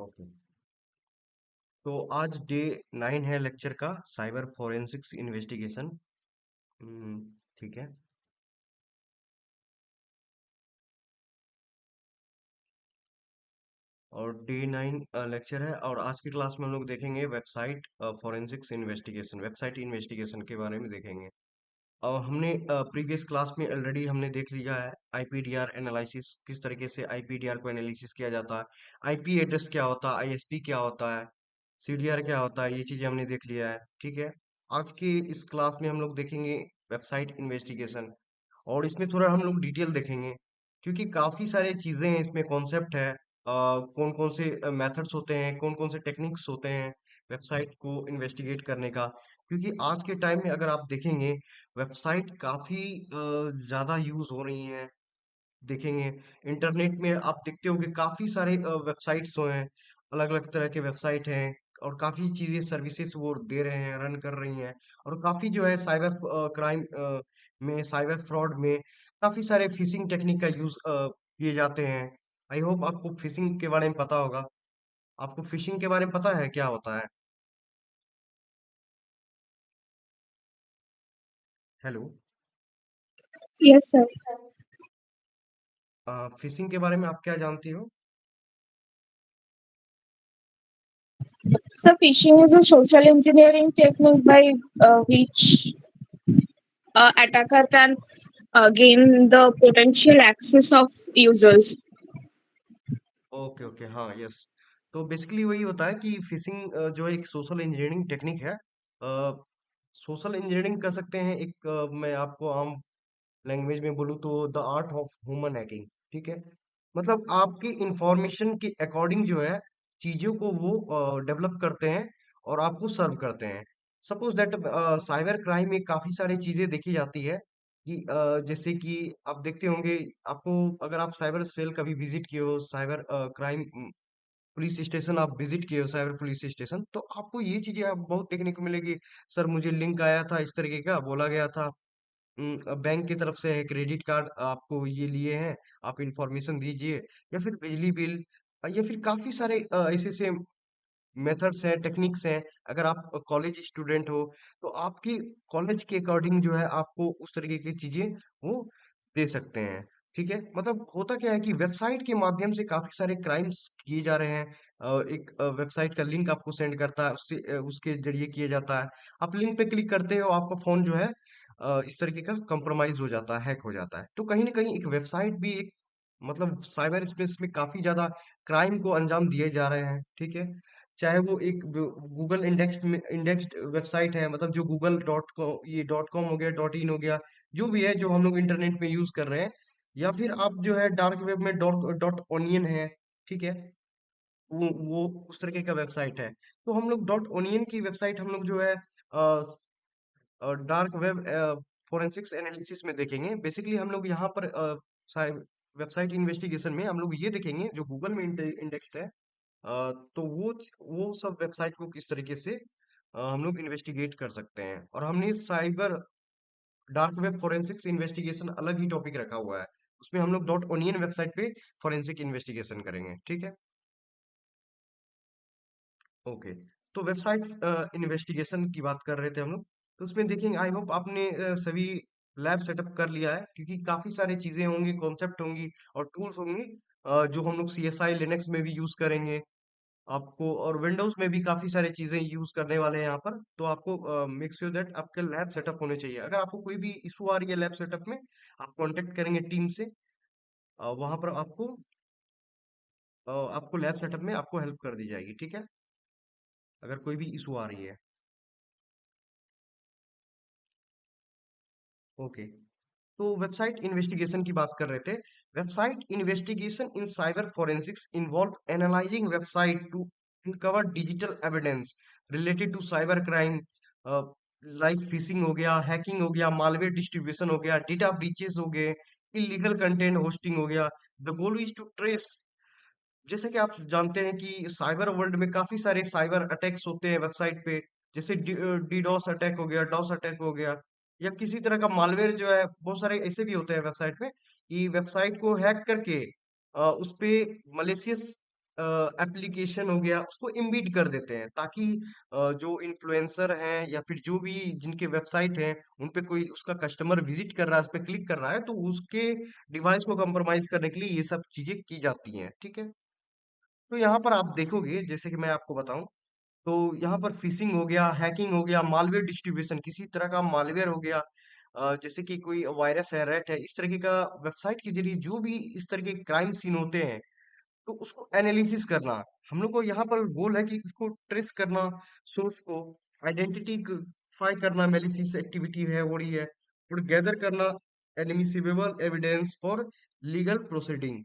Okay. तो आज day 9 है लेक्चर का, साइबर फोरेंसिक्स इन्वेस्टिगेशन। ठीक है। और डे 9 लेक्चर है, और आज की क्लास में हम लोग देखेंगे website forensics investigation, website investigation के बारे में देखेंगे। और हमने प्रीवियस क्लास में ऑलरेडी हमने देख लिया है आईपीडीआर एनालिसिस, किस तरीके से आईपीडीआर को एनालिसिस किया जाता है, आईपी एड्रेस क्या होता है, आईएसपी क्या होता है, सीडीआर क्या होता है, ये चीजें हमने देख लिया है। ठीक है। आज की इस क्लास में हम लोग देखेंगे वेबसाइट इन्वेस्टिगेशन, और इसमें थोड़ा हम लोग डिटेल देखेंगे, क्योंकि काफी सारे चीजें हैं इसमें, कॉन्सेप्ट है, कौन कौन से मेथड्स होते हैं, कौन कौन से टेक्निक्स होते हैं वेबसाइट को इन्वेस्टिगेट करने का। क्योंकि आज के टाइम में अगर आप देखेंगे, वेबसाइट काफी ज्यादा यूज हो रही हैं। देखेंगे इंटरनेट में आप देखते होंगे काफी सारे वेबसाइट्स जो हैं, अलग अलग तरह के वेबसाइट हैं, और काफी चीजें सर्विसेज वो दे रहे हैं, रन कर रही हैं। और काफी जो है साइबर क्राइम में, साइबर फ्रॉड में काफी सारे फिशिंग टेक्निक का यूज किए जाते हैं। आई होप आपको फिशिंग के बारे में पता होगा। आपको फिशिंग के बारे में पता है क्या होता है? हेलो। Yes, sir. फिशिंग के बारे में आप क्या जानती हो? So phishing is a social engineering technique by which attacker can gain the potential access of users. Okay okay, हाँ, यस। तो बेसिकली वही होता है कि फिशिंग जो है एक सोशल इंजीनियरिंग टेक्निक है। सोशल इंजीनियरिंग कर सकते हैं एक, मैं आपको आम लैंग्वेज में बोलूँ तो the art of human hacking. ठीक है। मतलब आपकी इंफॉर्मेशन के अकॉर्डिंग जो है चीजों को वो डेवलप करते हैं और आपको सर्व करते हैं। सपोज दैट साइबर क्राइम में काफी सारी चीजें देखी जाती है कि जैसे कि आप देखते होंगे, आपको अगर आप साइबर सेल कभी विजिट किए हो, साइबर क्राइम पुलिस स्टेशन आप विजिट किए हो, साइबर पुलिस स्टेशन, तो आपको ये चीजें आप बहुत देखने को मिलेगी। सर मुझे लिंक आया था, इस तरीके का बोला गया था, बैंक की तरफ से है, क्रेडिट कार्ड आपको ये लिए हैं, आप इंफॉर्मेशन दीजिए, या फिर बिजली बिल, या फिर काफी सारे ऐसे से मेथड्स हैं, टेक्निक्स हैं। अगर आप कॉलेज स्टूडेंट हो, तो आपकी कॉलेज के अकॉर्डिंग जो है आपको उस तरीके की चीजें वो दे सकते हैं। ठीक है। मतलब होता क्या है कि वेबसाइट के माध्यम से काफी सारे क्राइम्स किए जा रहे हैं। एक वेबसाइट का लिंक आपको सेंड करता है, उससे उसके जरिए किया जाता है। आप लिंक पे क्लिक करते हो, आपका फोन जो है इस तरीके का कंप्रोमाइज हो जाता है, हैक हो जाता है। तो कहीं ना कहीं एक वेबसाइट भी एक, मतलब साइबर स्पेस में काफी ज्यादा क्राइम को अंजाम दिए जा रहे हैं। ठीक है। चाहे वो एक गूगल इंडेक्स में इंडेक्स्ड वेबसाइट है, मतलब जो गूगल डॉट कॉम, ये डॉट कॉम हो गया, डॉट इन हो गया, जो भी है जो हम लोग इंटरनेट में यूज कर रहे हैं, या फिर आप जो है डार्क वेब में डॉट डॉट ओनियन है। ठीक है। वो उस तरीके का वेबसाइट है। तो हम लोग डॉट ओनियन की वेबसाइट हम लोग जो है डार्क वेब फोरेंसिक्स एनालिसिस में देखेंगे। बेसिकली हम लोग यहाँ पर वेबसाइट इन्वेस्टिगेशन में हम लोग ये देखेंगे जो गूगल में इंडेक्स्ड है। तो वो सब वेबसाइट को किस तरीके से हम लोग इन्वेस्टिगेट कर सकते हैं। और हमने cyber dark web forensics investigation अलग ही टॉपिक रखा हुआ है, उसमें हम लोग डॉट ओनियन वेबसाइट पे फोरेंसिक इन्वेस्टिगेशन करेंगे। ठीक है। ओके। तो वेबसाइट इन्वेस्टिगेशन की बात कर रहे थे हम लोग, तो उसमें देखेंगे, आई होप आपने सभी लैब सेटअप कर लिया है, क्योंकि काफी सारी चीजें होंगी, कॉन्सेप्ट होंगी और टूल्स होंगी, जो हम लोग सीएसआई लिनक्स में भी यूज करेंगे आपको, और विंडोज में भी काफी सारी चीजें यूज करने वाले हैं यहाँ पर। तो आपको मेक श्योर दैट आपके लैब सेटअप होने चाहिए। अगर आपको कोई भी इशू आ रही है लैब सेटअप में, आप कांटेक्ट करेंगे टीम से, वहां पर आपको लैब सेटअप में आपको हेल्प कर दी जाएगी। ठीक है। अगर कोई भी इशू आ रही है। ओके। तो वेबसाइट इन्वेस्टिगेशन की बात कर रहे थे। Website investigation in cyber forensics involve analysing website to uncover digital evidence related to cyber crime, like phishing हो गया, हैकिंग हो गया, मालवेयर डिस्ट्रीब्यूशन हो गया, डेटा ब्रीचेस हो गए, इलीगल कंटेंट होस्टिंग हो गया। The goal is to trace, जैसे कि आप जानते हैं कि साइबर वर्ल्ड में काफी सारे साइबर अटैक्स होते हैं वेबसाइट पे, जैसे डीडोस अटैक हो गया, डॉस अटैक हो गया, या किसी तरह का मालवेयर जो है, बहुत सारे ऐसे भी होते हैं वेबसाइट पे कि वेबसाइट को हैक करके उस पे मलेशियस एप्लीकेशन हो गया उसको इम्बीड कर देते हैं, ताकि जो इन्फ्लुएंसर हैं या फिर जो भी जिनके वेबसाइट हैं उन पे कोई उसका कस्टमर विजिट कर रहा है, उस पर क्लिक कर रहा है, तो उसके डिवाइस को कंप्रोमाइज करने के लिए ये सब चीजें की जाती हैं। ठीक है। तो यहाँ पर आप देखोगे, जैसे कि मैं आपको बताऊं, तो यहाँ पर फिशिंग हो गया, हैकिंग हो गया, मालवेयर डिस्ट्रीब्यूशन, किसी तरह का मालवेयर हो गया, जैसे कि कोई वायरस है, रैट है, इस तरीके का वेबसाइट के जरिए जो भी इस तरह के क्राइम सीन होते हैं, तो उसको एनालिसिस करना। हम लोग को यहाँ पर गोल है कि इसको ट्रेस करना, सोर्स को आइडेंटिफाई करना, मेलिसियस एक्टिविटी है हो रही है, और गैदर करना admissible evidence for legal proceeding.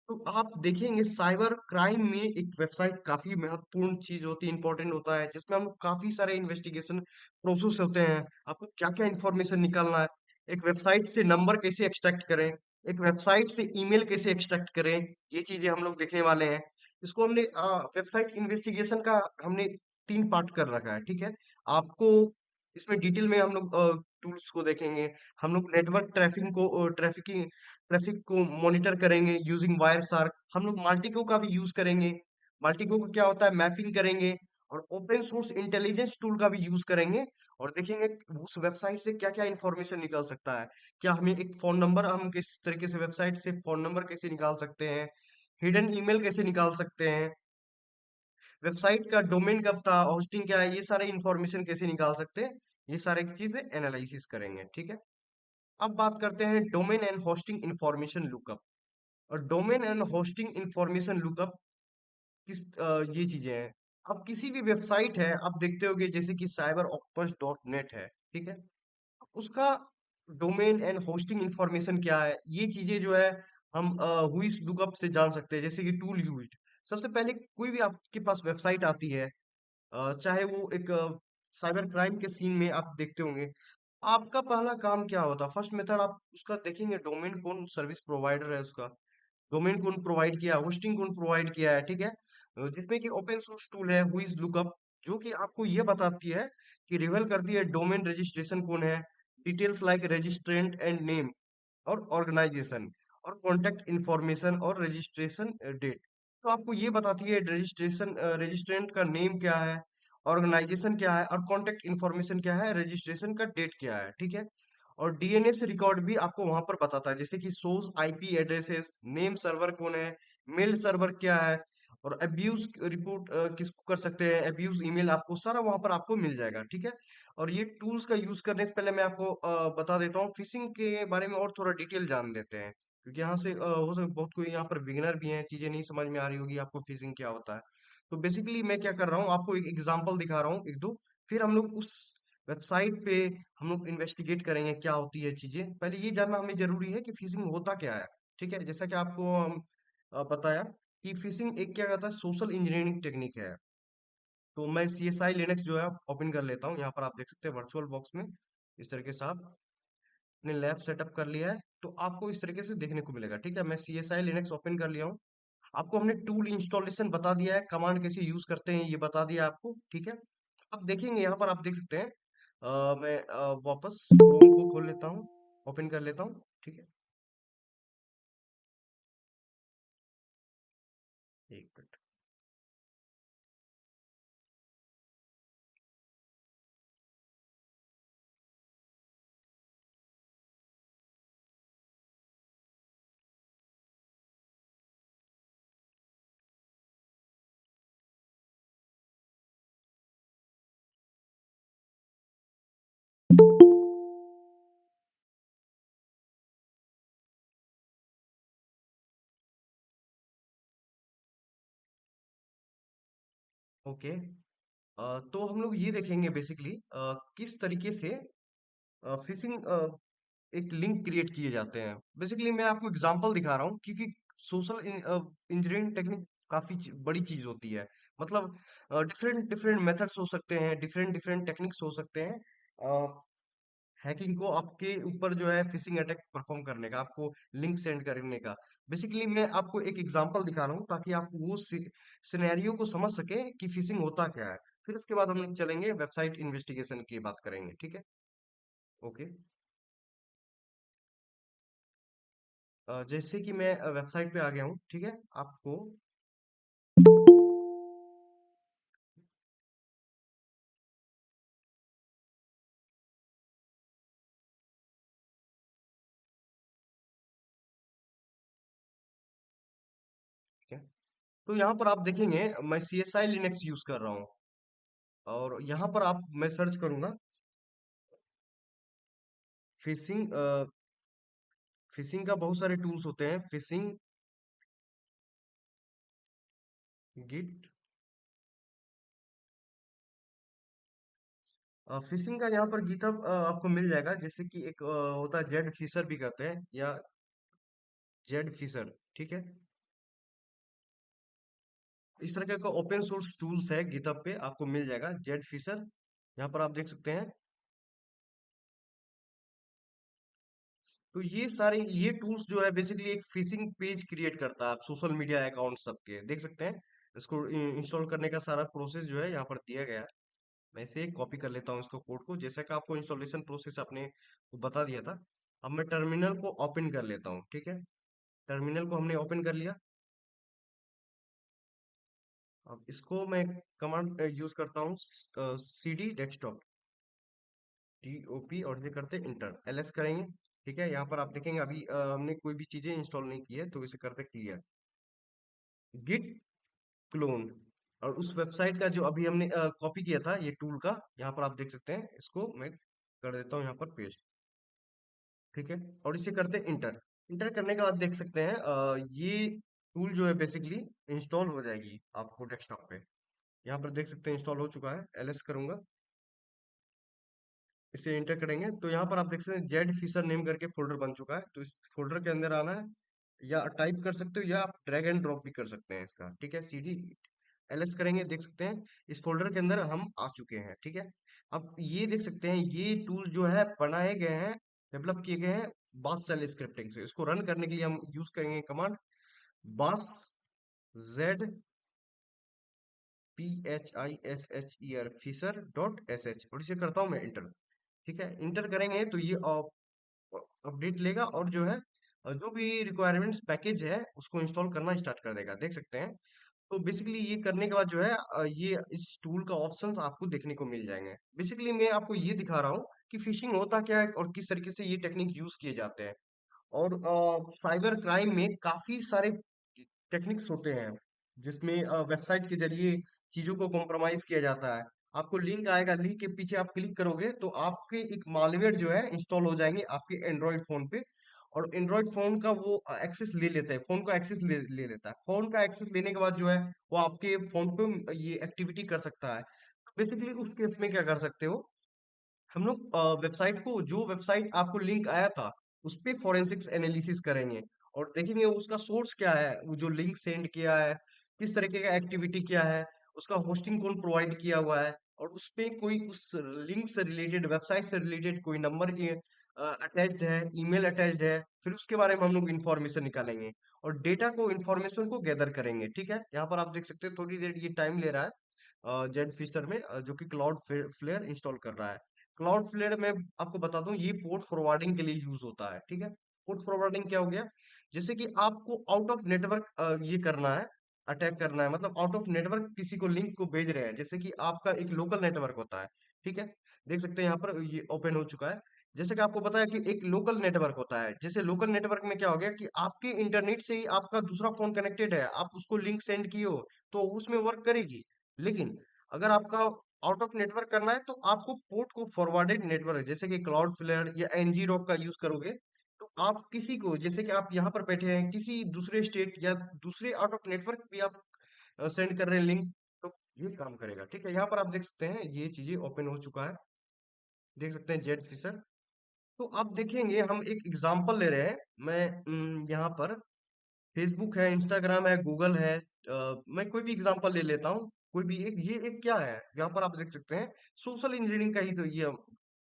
तो आप देखेंगे साइबर क्राइम में एक वेबसाइट काफी महत्वपूर्ण चीज होती है, इंपॉर्टेंट होता है, जिसमें हम काफी सारे इन्वेस्टिगेशन प्रोसेस होते हैं। आपको क्या क्या इंफॉर्मेशन निकालना है, एक वेबसाइट से नंबर कैसे एक्सट्रैक्ट करें, एक वेबसाइट से ईमेल कैसे एक्सट्रैक्ट करें, ये चीजें हम लोग देखने वाले हैं। इसको हमने वेबसाइट इन्वेस्टिगेशन का हमने 3 पार्ट कर रखा है। ठीक है। आपको इसमें डिटेल में हम लोग टूल्स को देखेंगे, हम लोग नेटवर्क ट्रैफिक को मॉनिटर करेंगे यूजिंग वायर शार्क, हम लोग माल्टिको का भी यूज करेंगे। माल्टिको का क्या होता है, मैपिंग करेंगे, और ओपन सोर्स इंटेलिजेंस टूल का भी यूज करेंगे, और देखेंगे उस वेबसाइट से क्या क्या इंफॉर्मेशन निकल सकता है। क्या हमें एक फोन नंबर, हम किस तरीके से वेबसाइट से फोन नंबर कैसे निकाल सकते हैं, हिडन ईमेल कैसे निकाल सकते हैं, वेबसाइट का डोमेन कब था, होस्टिंग क्या है, ये सारे इंफॉर्मेशन कैसे निकाल सकते हैं, ये सारे चीजें एनालिसिस करेंगे। ठीक है। अब बात करते हैं domain and hosting information lookup. और domain and hosting information lookup ये चीजें हैं। अब किसी भी वेबसाइट है, आप देखते होगे जैसे कि cyberopus.net है। ठीक है। उसका डोमेन एंड होस्टिंग इंफॉर्मेशन क्या है, ये चीजें जो है हम हुइस लुकअप से जान सकते हैं, जैसे कि टूल यूज्ड। सबसे पहले कोई भी आपके पास वेबसाइट आती है, चाहे वो एक साइबर क्राइम के सीन में आप देखते होंगे, आपका पहला काम क्या होता है, फर्स्ट मेथड आप उसका देखेंगे, डोमेन कौन सर्विस प्रोवाइडर है उसका, डोमेन कौन प्रोवाइड किया, होस्टिंग कौन प्रोवाइड किया है। ठीक है। जिसमें कि ओपन सोर्स टूल है हुइज लुकअप, जो कि आपको ये बताती है कि रिवील करती है डोमेन रजिस्ट्रेशन कौन है, details like registrant and name और ऑर्गेनाइजेशन, और कॉन्टेक्ट इंफॉर्मेशन और रजिस्ट्रेशन डेट। तो आपको ये बताती है रजिस्ट्रेंट का नेम क्या है, ऑर्गेनाइजेशन क्या है, और कॉन्टेक्ट इंफॉर्मेशन क्या है, रजिस्ट्रेशन का डेट क्या है। ठीक है। और डीएनएस रिकॉर्ड भी आपको वहां पर बताता है, जैसे कि source IP addresses, name server कौन है, मेल सर्वर क्या है, और अब्यूज रिपोर्ट किसको कर सकते हैं, अब्यूज ईमेल, आपको सारा वहां पर आपको मिल जाएगा। ठीक है। और ये टूल्स का यूज करने से पहले मैं आपको बता देता हूँ फिशिंग के बारे में, और थोड़ा डिटेल जान लेते हैं, क्योंकि यहाँ से हो सकता बहुत कोई यहाँ पर बिगिनर भी हैं, चीजें नहीं समझ में आ रही होगी आपको फिशिंग क्या होता है। तो बेसिकली मैं क्या कर रहा हूँ, आपको एक एग्जांपल दिखा रहा हूँ एक दो, फिर हम लोग उस वेबसाइट पे हम लोग इन्वेस्टिगेट करेंगे क्या होती है चीजें। पहले ये जानना हमें जरूरी है कि फिशिंग होता क्या है। ठीक है। जैसा कि आपको हम बताया कि फिशिंग एक क्या कहता है, सोशल इंजीनियरिंग टेक्निक है। तो मैं CSI लिनक्स जो है ओपन कर लेता हूँ, यहाँ पर आप देख सकते हैं वर्चुअल बॉक्स में इस तरीके से आप अपने लैब सेटअप कर लिया है, तो आपको इस तरीके से देखने को मिलेगा। ठीक है। मैं CSI लिनक्स ओपन कर लिया हूँ। आपको हमने टूल इंस्टॉलेशन बता दिया है, कमांड कैसे यूज करते हैं ये बता दिया आपको। ठीक है। आप देखेंगे यहाँ पर आप देख सकते हैं, मैं वापस क्रोम को खोल लेता हूँ, ओपन कर लेता हूँ। ठीक है। एक मिनट। ओके। तो हम लोग ये देखेंगे बेसिकली किस तरीके से फिशिंग एक लिंक क्रिएट किए जाते हैं। बेसिकली मैं आपको एग्जांपल दिखा रहा हूँ, क्योंकि सोशल इंजीनियरिंग टेक्निक काफी बड़ी चीज होती है। मतलब डिफरेंट डिफरेंट मेथड्स हो सकते हैं, डिफरेंट डिफरेंट टेक्निक्स हो सकते हैं हैकिंग को आपके ऊपर जो है फिशिंग अटैक परफॉर्म करने का, आपको लिंक सेंड करने का। बेसिकली मैं आपको एक एग्जांपल दिखा रहा हूँ ताकि आप वो सिनेरियो को समझ सकें कि फिशिंग होता क्या है। फिर उसके बाद हम लोग चलेंगे वेबसाइट इन्वेस्टिगेशन की बात करेंगे। ठीक है। ओके। जैसे कि मैं वेबसाइट पे आ गया हूँ। ठीक है। आपको तो यहाँ पर आप देखेंगे मैं CSI लिनक्स यूज कर रहा हूँ, और यहाँ पर आप मैं सर्च करूंगा फिशिंग। फिशिंग का बहुत सारे टूल्स होते हैं, फिशिंग गिट। फिशिंग का यहाँ पर गिटहब आपको मिल जाएगा, जैसे कि एक होता है जेड फिशर भी कहते हैं, या जेड फिशर, ठीक है। इस तरह का ओपन सोर्स टूल्स है गिटहब पे, आपको मिल जाएगा जेड फिशर। यहाँ पर आप देख सकते हैं। तो ये सारे ये टूल्स जो है बेसिकली एक फिशिंग पेज क्रिएट करता है, आप सोशल मीडिया अकाउंट सबके देख सकते हैं। इसको इंस्टॉल करने का सारा प्रोसेस जो है यहाँ पर दिया गया है। मैं इसे कॉपी कर लेता हूँ इसको, कोड को, जैसा कि आपको इंस्टॉलेशन प्रोसेस आपने बता दिया था। अब मैं टर्मिनल को ओपन कर लेता हूँ, ठीक है। टर्मिनल को हमने ओपन कर लिया। अब इसको मैं कमांड यूज करता हूँ, CD डेस्कटॉप, TOP, और ये करते इंटर, LS करेंगे। ठीक है, यहाँ पर आप देखेंगे अभी हमने कोई भी चीजें इंस्टॉल नहीं की है, तो इसे करते क्लियर, गिट क्लोन। और उस वेबसाइट का जो अभी हमने कॉपी किया था ये टूल का, यहाँ पर आप देख सकते हैं, इसको मैं कर देता हूँ यहाँ पर पेस्ट। ठीक है, और इसे करते हैं इंटर। इंटर करने के बाद देख सकते हैं ये टूल जो है बेसिकली इंस्टॉल हो जाएगी आपको डेस्कटॉप पे। यहाँ पर देख सकते हैं इंस्टॉल हो चुका है, LS करूंगा, इसे एंटर करेंगे तो यहाँ पर आप देख सकते हैं जेड फिशर नेम करके फोल्डर बन चुका है। तो इस फोल्डर के अंदर आना है, या टाइप कर सकते हो या आप ड्रैग एंड ड्रॉप भी कर सकते हैं इसका। ठीक है, CD LS करेंगे, देख सकते हैं इस फोल्डर के अंदर हम आ चुके हैं। ठीक है, अब ये देख सकते हैं ये टूल जो है बनाए गए हैं, डेवलप किए गए हैं बाश शेल स्क्रिप्टिंग से। इसको रन करने के लिए हम यूज करेंगे कमांड बाश जेड PHISHER fisher.sh, और इसे करता हूं मैं इंटर। ठीक है, इंटर करेंगे तो ये अपडेट लेगा, और जो है जो भी रिक्वायरमेंट्स पैकेज है उसको इंस्टॉल करना स्टार्ट कर देगा, देख सकते हैं। तो बेसिकली ये करने के बाद जो है ये इस टूल का ऑप्शंस आपको देखने को मिल जाएंगे। बेसिकली मैं आपको ये दिखा रहा हूँ कि फिशिंग होता क्या है और किस तरीके से ये टेक्निक यूज किए जाते हैं। और साइबर क्राइम में काफी सारे टेक्निक्स होते हैं, जिसमें वेबसाइट के जरिए चीजों को कॉम्प्रोमाइज किया जाता है। आपको लिंक आएगा, लिंक के पीछे आप क्लिक करोगे तो आपके एक मालवेयर जो है इंस्टॉल हो जाएंगे आपके एंड्रॉइड फोन पे। और एंड्रॉइड फोन का वो एक्सेस ले लेता है, फोन का एक्सेस ले लेता है। फोन का एक्सेस लेने के बाद जो है वो आपके फोन पे ये एक्टिविटी कर सकता है। बेसिकली उस केस में क्या कर सकते हो, हम लोग वेबसाइट को, जो वेबसाइट आपको लिंक आया था उस पे फोरेंसिक्स एनालिसिस करेंगे, और देखेंगे उसका सोर्स क्या है, वो जो लिंक सेंड किया है किस तरीके का एक्टिविटी किया है, उसका होस्टिंग कौन प्रोवाइड किया हुआ है, और उस पे कोई उस लिंक से रिलेटेड, वेबसाइट से रिलेटेड कोई नंबर की अटैच्ड है, ईमेल अटैच्ड है, फिर उसके बारे में हम लोग इन्फॉर्मेशन निकालेंगे और डेटा को, इन्फॉर्मेशन को गैदर करेंगे। ठीक है, यहाँ पर आप देख सकते हैं थोड़ी देर ये टाइम ले रहा है जेड फिशर में, जो कि क्लाउड फ्लेयर इंस्टॉल कर रहा है। क्लाउड फ्लेयर में आपको बता दूं ये पोर्ट फॉरवर्डिंग के लिए यूज होता है। ठीक है, पोर्ट फॉरवर्डिंग क्या हो गया, जैसे कि आपको आउट ऑफ नेटवर्क ये करना है, अटैक करना है, मतलब आउट ऑफ नेटवर्क किसी को लिंक को भेज रहे हैं, जैसे कि आपका एक लोकल नेटवर्क होता है। ठीक है, देख सकते हैं यहाँ पर ये ओपन हो चुका है। जैसे कि आपको पता है कि एक लोकल नेटवर्क होता है, जैसे लोकल नेटवर्क में क्या हो गया कि आपके इंटरनेट से ही आपका दूसरा फोन कनेक्टेड है, आप उसको लिंक सेंड किए हो तो उसमें वर्क करेगी। लेकिन अगर आपका आउट ऑफ नेटवर्क करना है तो आपको पोर्ट को फॉरवर्डेड नेटवर्क, जैसे कि क्लाउड फ्लेयर या NG-ROC का यूज करोगे, तो आप किसी को, जैसे कि आप यहाँ पर बैठे हैं किसी दूसरे स्टेट या दूसरे आउट ऑफ नेटवर्क भी आप सेंड कर रहे हैं लिंक, तो ये काम करेगा। ठीक है, यहाँ पर आप देख सकते हैं ये चीजें ओपन हो चुका है, देख सकते हैं जेड फिशर। तो आप देखेंगे हम एक एग्जांपल ले रहे हैं। मैं यहाँ पर फेसबुक है, इंस्टाग्राम है, गूगल है, मैं कोई भी एग्जांपल ले लेता हूँ, कोई भी एक, ये एक क्या है, यहाँ पर आप देख सकते हैं सोशल इंजीनियरिंग का ही तो ये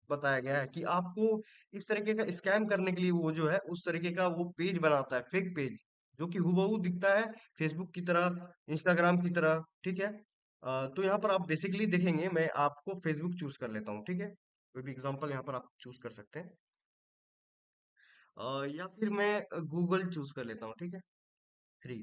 बताया गया है कि आपको इस तरीके का स्कैम करने के लिए वो जो है उस तरीके का वो पेज बनाता है, फेक पेज, जो कि हूबहू दिखता है फेसबुक की तरह, इंस्टाग्राम की तरह। ठीक है, तो यहाँ पर आप बेसिकली देखेंगे, मैं आपको फेसबुक चूज कर लेता हूँ। ठीक है, कोई भी एग्जांपल यहाँ पर आप चूज कर सकते हैं, या फिर मैं गूगल चूज कर लेता हूँ। ठीक है, थ्री,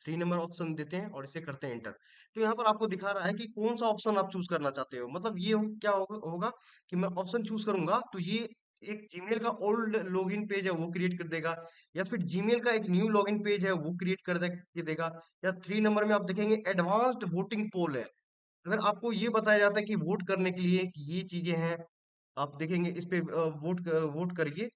3 नंबर ऑप्शन देते हैं और इसे करते हैं एंटर। तो यहाँ पर आपको दिखा रहा है कि कौन सा ऑप्शन आप चूज करना चाहते हो, मतलब ये क्या होगा कि मैं ऑप्शन चूज करूंगा तो ये एक जीमेल का ओल्ड लॉगिन पेज है वो क्रिएट कर देगा, या फिर जीमेल का एक न्यू लॉगिन पेज है वो क्रिएट कर के देगा। या 3 नंबर में आप देखेंगे एडवांस्ड वोटिंग पोल है। अगर आपको ये बताया जाता है कि वोट करने के लिए कि ये चीजें हैं, आप देखेंगे इस पे वोट करिए।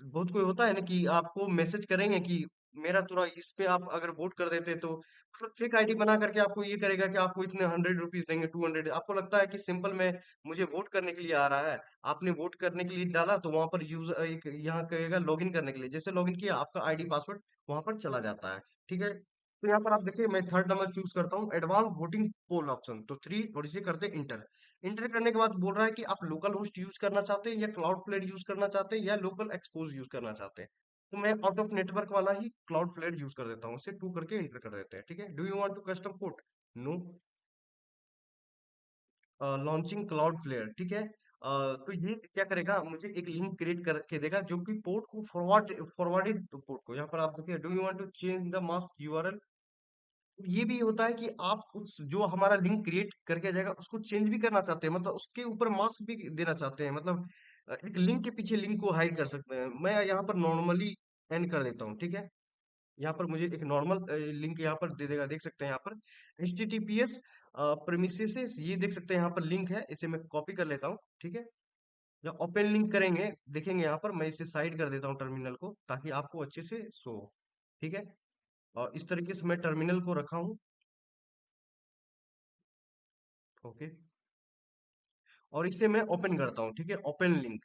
बहुत कोई होता है ना कि आपको मैसेज करेंगे कि मेरा थोड़ा इस पे आप अगर वोट कर देते तो मतलब फेक आईडी बना करके आपको ये करेगा कि आपको इतने 100 रुपीज देंगे, 200। आपको लगता है कि सिंपल में मुझे वोट करने के लिए आ रहा है, आपने वोट करने के लिए डाला तो वहां पर यूजर एक यहाँ कहेगा लॉगिन करने के लिए, जैसे लॉगिन किया आपका आईडी पासवर्ड वहां पर चला जाता है। ठीक है, तो यहाँ पर आप देखिए मैं 3rd नंबर चूज करता हूँ, एडवांस वोटिंग पोल ऑप्शन, तो 3 और इसे करते हैं इंटर। इंटर करने के बाद बोल रहा है कि आप लोकल होस्ट यूज करना चाहते हैं या क्लाउड फ्लेयर यूज करना चाहते हैं या लोकल एक्सपोज यूज करना चाहते हैं। तो मैं आउट ऑफ नेटवर्क वाला ही क्लाउड फ्लेयर यूज कर देता हूँ, इसे 2 करके इंटर कर देते हैं। ठीक है, do you want to custom port? No. Launching Cloudflare. ठीक है, तो ये क्या करेगा, मुझे एक लिंक क्रिएट करके देगा जो कि पोर्ट को फॉरवर्डेड पोर्ट को, यहाँ पर आप देखिए do you want to change the mask URL. ये भी होता है कि आप उस जो हमारा लिंक क्रिएट करके जाएगा उसको चेंज भी करना चाहते हैं, मतलब उसके ऊपर मास्क भी देना चाहते हैं, मतलब एक लिंक के पीछे लिंक को हाइड कर सकते हैं। मैं यहाँ पर नॉर्मली एंड कर देता हूँ। ठीक है, यहाँ पर मुझे एक नॉर्मल लिंक यहाँ पर दे देगा, देख सकते हैं यहाँ पर HTTPS प्रेमिसेस, ये देख सकते हैं यहाँ पर लिंक है, इसे मैं कॉपी कर लेता हूँ। ठीक है, या ओपन लिंक करेंगे, देखेंगे यहाँ पर मैं इसे साइड कर देता हूँ टर्मिनल को ताकि आपको अच्छे से शो हो। ठीक है, और इस तरीके से मैं टर्मिनल को रखा हूँ। ओके, और इसे मैं ओपन करता हूँ। ठीक है, ओपन लिंक।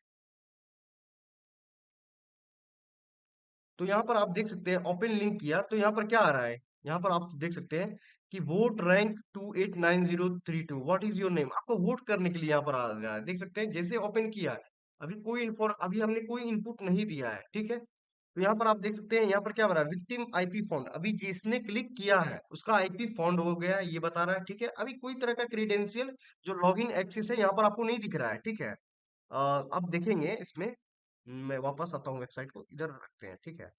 तो यहाँ पर आप देख सकते हैं ओपन लिंक किया तो यहाँ पर क्या आ रहा है, यहाँ पर आप देख सकते हैं कि vote rank 289032, what is your name, आपको वोट करने के लिए यहाँ पर आ रहा है। देख सकते हैं जैसे ओपन किया, अभी हमने कोई इनपुट नहीं दिया है। ठीक है, तो यहाँ पर आप देख सकते हैं यहाँ पर क्या बना है, विक्टिम आईपी फाउंड, अभी जिसने क्लिक किया है उसका आईपी फाउंड हो गया है, ये बता रहा है। ठीक है, अभी कोई तरह का क्रेडेंशियल जो लॉगिन एक्सेस है यहाँ पर आपको नहीं दिख रहा है। ठीक है, अब देखेंगे इसमें, मैं वापस आता हूँ वेबसाइट को, इधर रखते हैं। ठीक है,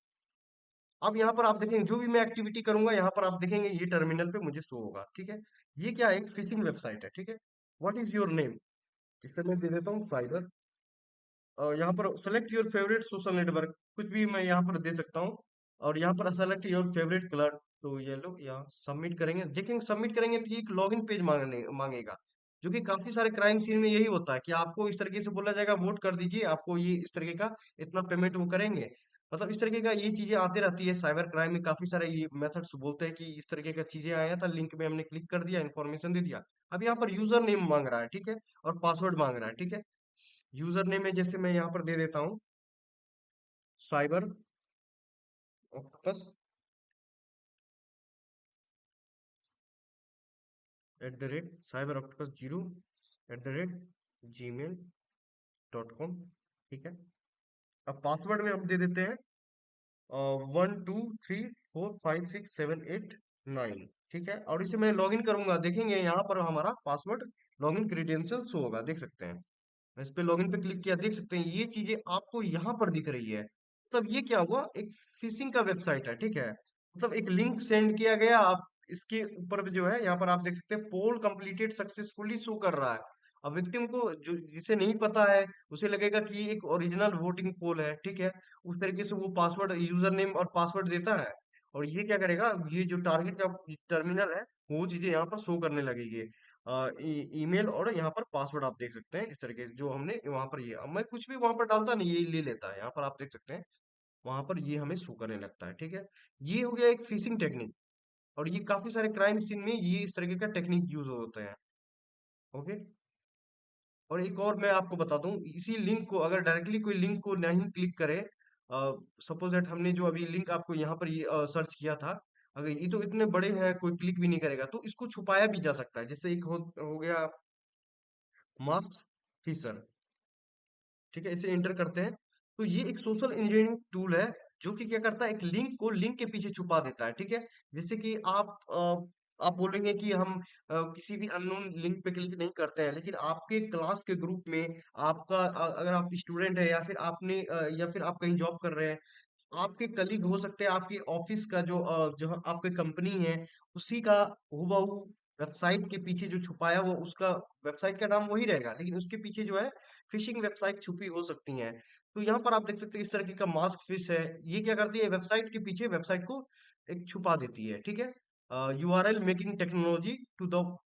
अब यहाँ पर आप देखेंगे जो भी मैं एक्टिविटी करूंगा यहाँ पर आप देखेंगे ये टर्मिनल पे मुझे शो होगा। ठीक है, ये क्या है, एक फिशिंग वेबसाइट है। ठीक है, व्हाट इज योर नेम, इससे मैं दे देता हूँ साइबर। यहाँ पर select your favourite social network, कुछ भी मैं यहाँ पर दे सकता हूँ। और यहाँ पर सेलेक्ट योर फेवरेट कलर, तो येलो, यहाँ सबमिट करेंगे, देखेंगे सबमिट करेंगे तो ये एक लॉगिन पेज मांगेगा, जो कि काफी सारे क्राइम सीन में यही होता है कि आपको इस तरीके से बोला जाएगा वोट कर दीजिए, आपको ये इस तरीके का इतना पेमेंट वो करेंगे। मतलब इस तरीके का ये चीजें आते रहती है, साइबर क्राइम में काफी सारे ये मेथड्स बोलते हैं कि इस तरीके का चीजें आया था, लिंक में हमने क्लिक कर दिया, इन्फॉर्मेशन दे दिया। अब यहाँ पर यूजर नेम मांग रहा है। ठीक है, और पासवर्ड मांग रहा है। ठीक है, यूजर नेम में जैसे मैं यहाँ पर दे देता हूँ साइबर ऑक्टोपस @cyberoctopus0@gmail.com। ठीक है, अब पासवर्ड में हम दे देते हैं 12345678 ठीक है, और इसे मैं लॉगिन करूंगा, देखेंगे यहाँ पर हमारा पासवर्ड लॉगिन क्रेडेंशियल्स होगा, देख सकते हैं। मैं इस पे लॉगिन पे क्लिक किया, देख सकते हैं ये चीजें आपको यहाँ पर दिख रही है। मतलब ये क्या हुआ, एक फिशिंग का वेबसाइट है। ठीक है, मतलब एक लिंक सेंड किया गया, आप इसके ऊपर भी जो है यहाँ पर आप देख सकते हैं पोल कंप्लीटेड सक्सेसफुली शो कर रहा है। अब विक्टिम को जो जिसे नहीं पता है उसे लगेगा कि ये एक ओरिजिनल वोटिंग पोल है। ठीक है, उस तरीके से वो पासवर्ड, यूजर नेम और पासवर्ड देता है, और ये क्या करेगा, ये जो टारगेट का टर्मिनल है वो चीजें यहाँ पर शो करने लगेगी। ईमेल और यहाँ पर पासवर्ड आप देख सकते हैं इस तरीके से जो हमने वहां पर, ये अब मैं कुछ भी वहां पर डालता नहीं, ये ले लेता है, यहाँ पर आप देख सकते हैं वहां पर ये हमें शो करने लगता है। ठीक है, ये हो गया एक फिशिंग टेक्निक, और ये काफी सारे क्राइम सीन में ये इस तरीके का टेक्निक यूज होते हैं। ओके, और एक और मैं आपको बता दूं, इसी लिंक को अगर डायरेक्टली कोई लिंक को नहीं क्लिक करे, सपोज दैट हमने जो अभी लिंक आपको यहाँ पर ये सर्च किया था, अगर ये तो इतने बड़े हैं कोई क्लिक भी नहीं करेगा, तो इसको छुपाया भी जा सकता है। जैसे एक हो गया मास्क फीसर। ठीक है, इसे एंटर करते हैं, तो ये एक सोशल इंजीनियरिंग टूल है जो कि क्या करता है, एक लिंक को लिंक के पीछे छुपा देता है। ठीक है, जैसे कि आप बोलेंगे कि हम किसी भी अननोन लिंक पे क्लिक नहीं करते हैं, लेकिन आपके क्लास के ग्रुप में आपका अगर आप स्टूडेंट है, या फिर या फिर आप कहीं जॉब कर रहे हैं, आपके कलीग हो सकते हैं, आपके ऑफिस का जो आपके कंपनी है उसी का हूबहू वेबसाइट के पीछे जो छुपाया वो उसका वेबसाइट का नाम वही रहेगा, लेकिन उसके पीछे जो है फिशिंग वेबसाइट छुपी हो सकती हैं। तो यहाँ पर आप देख सकते हैं इस तरीके का मास्क फिश है। ये क्या करती है, वेबसाइट के पीछे वेबसाइट को एक छुपा देती है, ठीक है। URL making technology to the,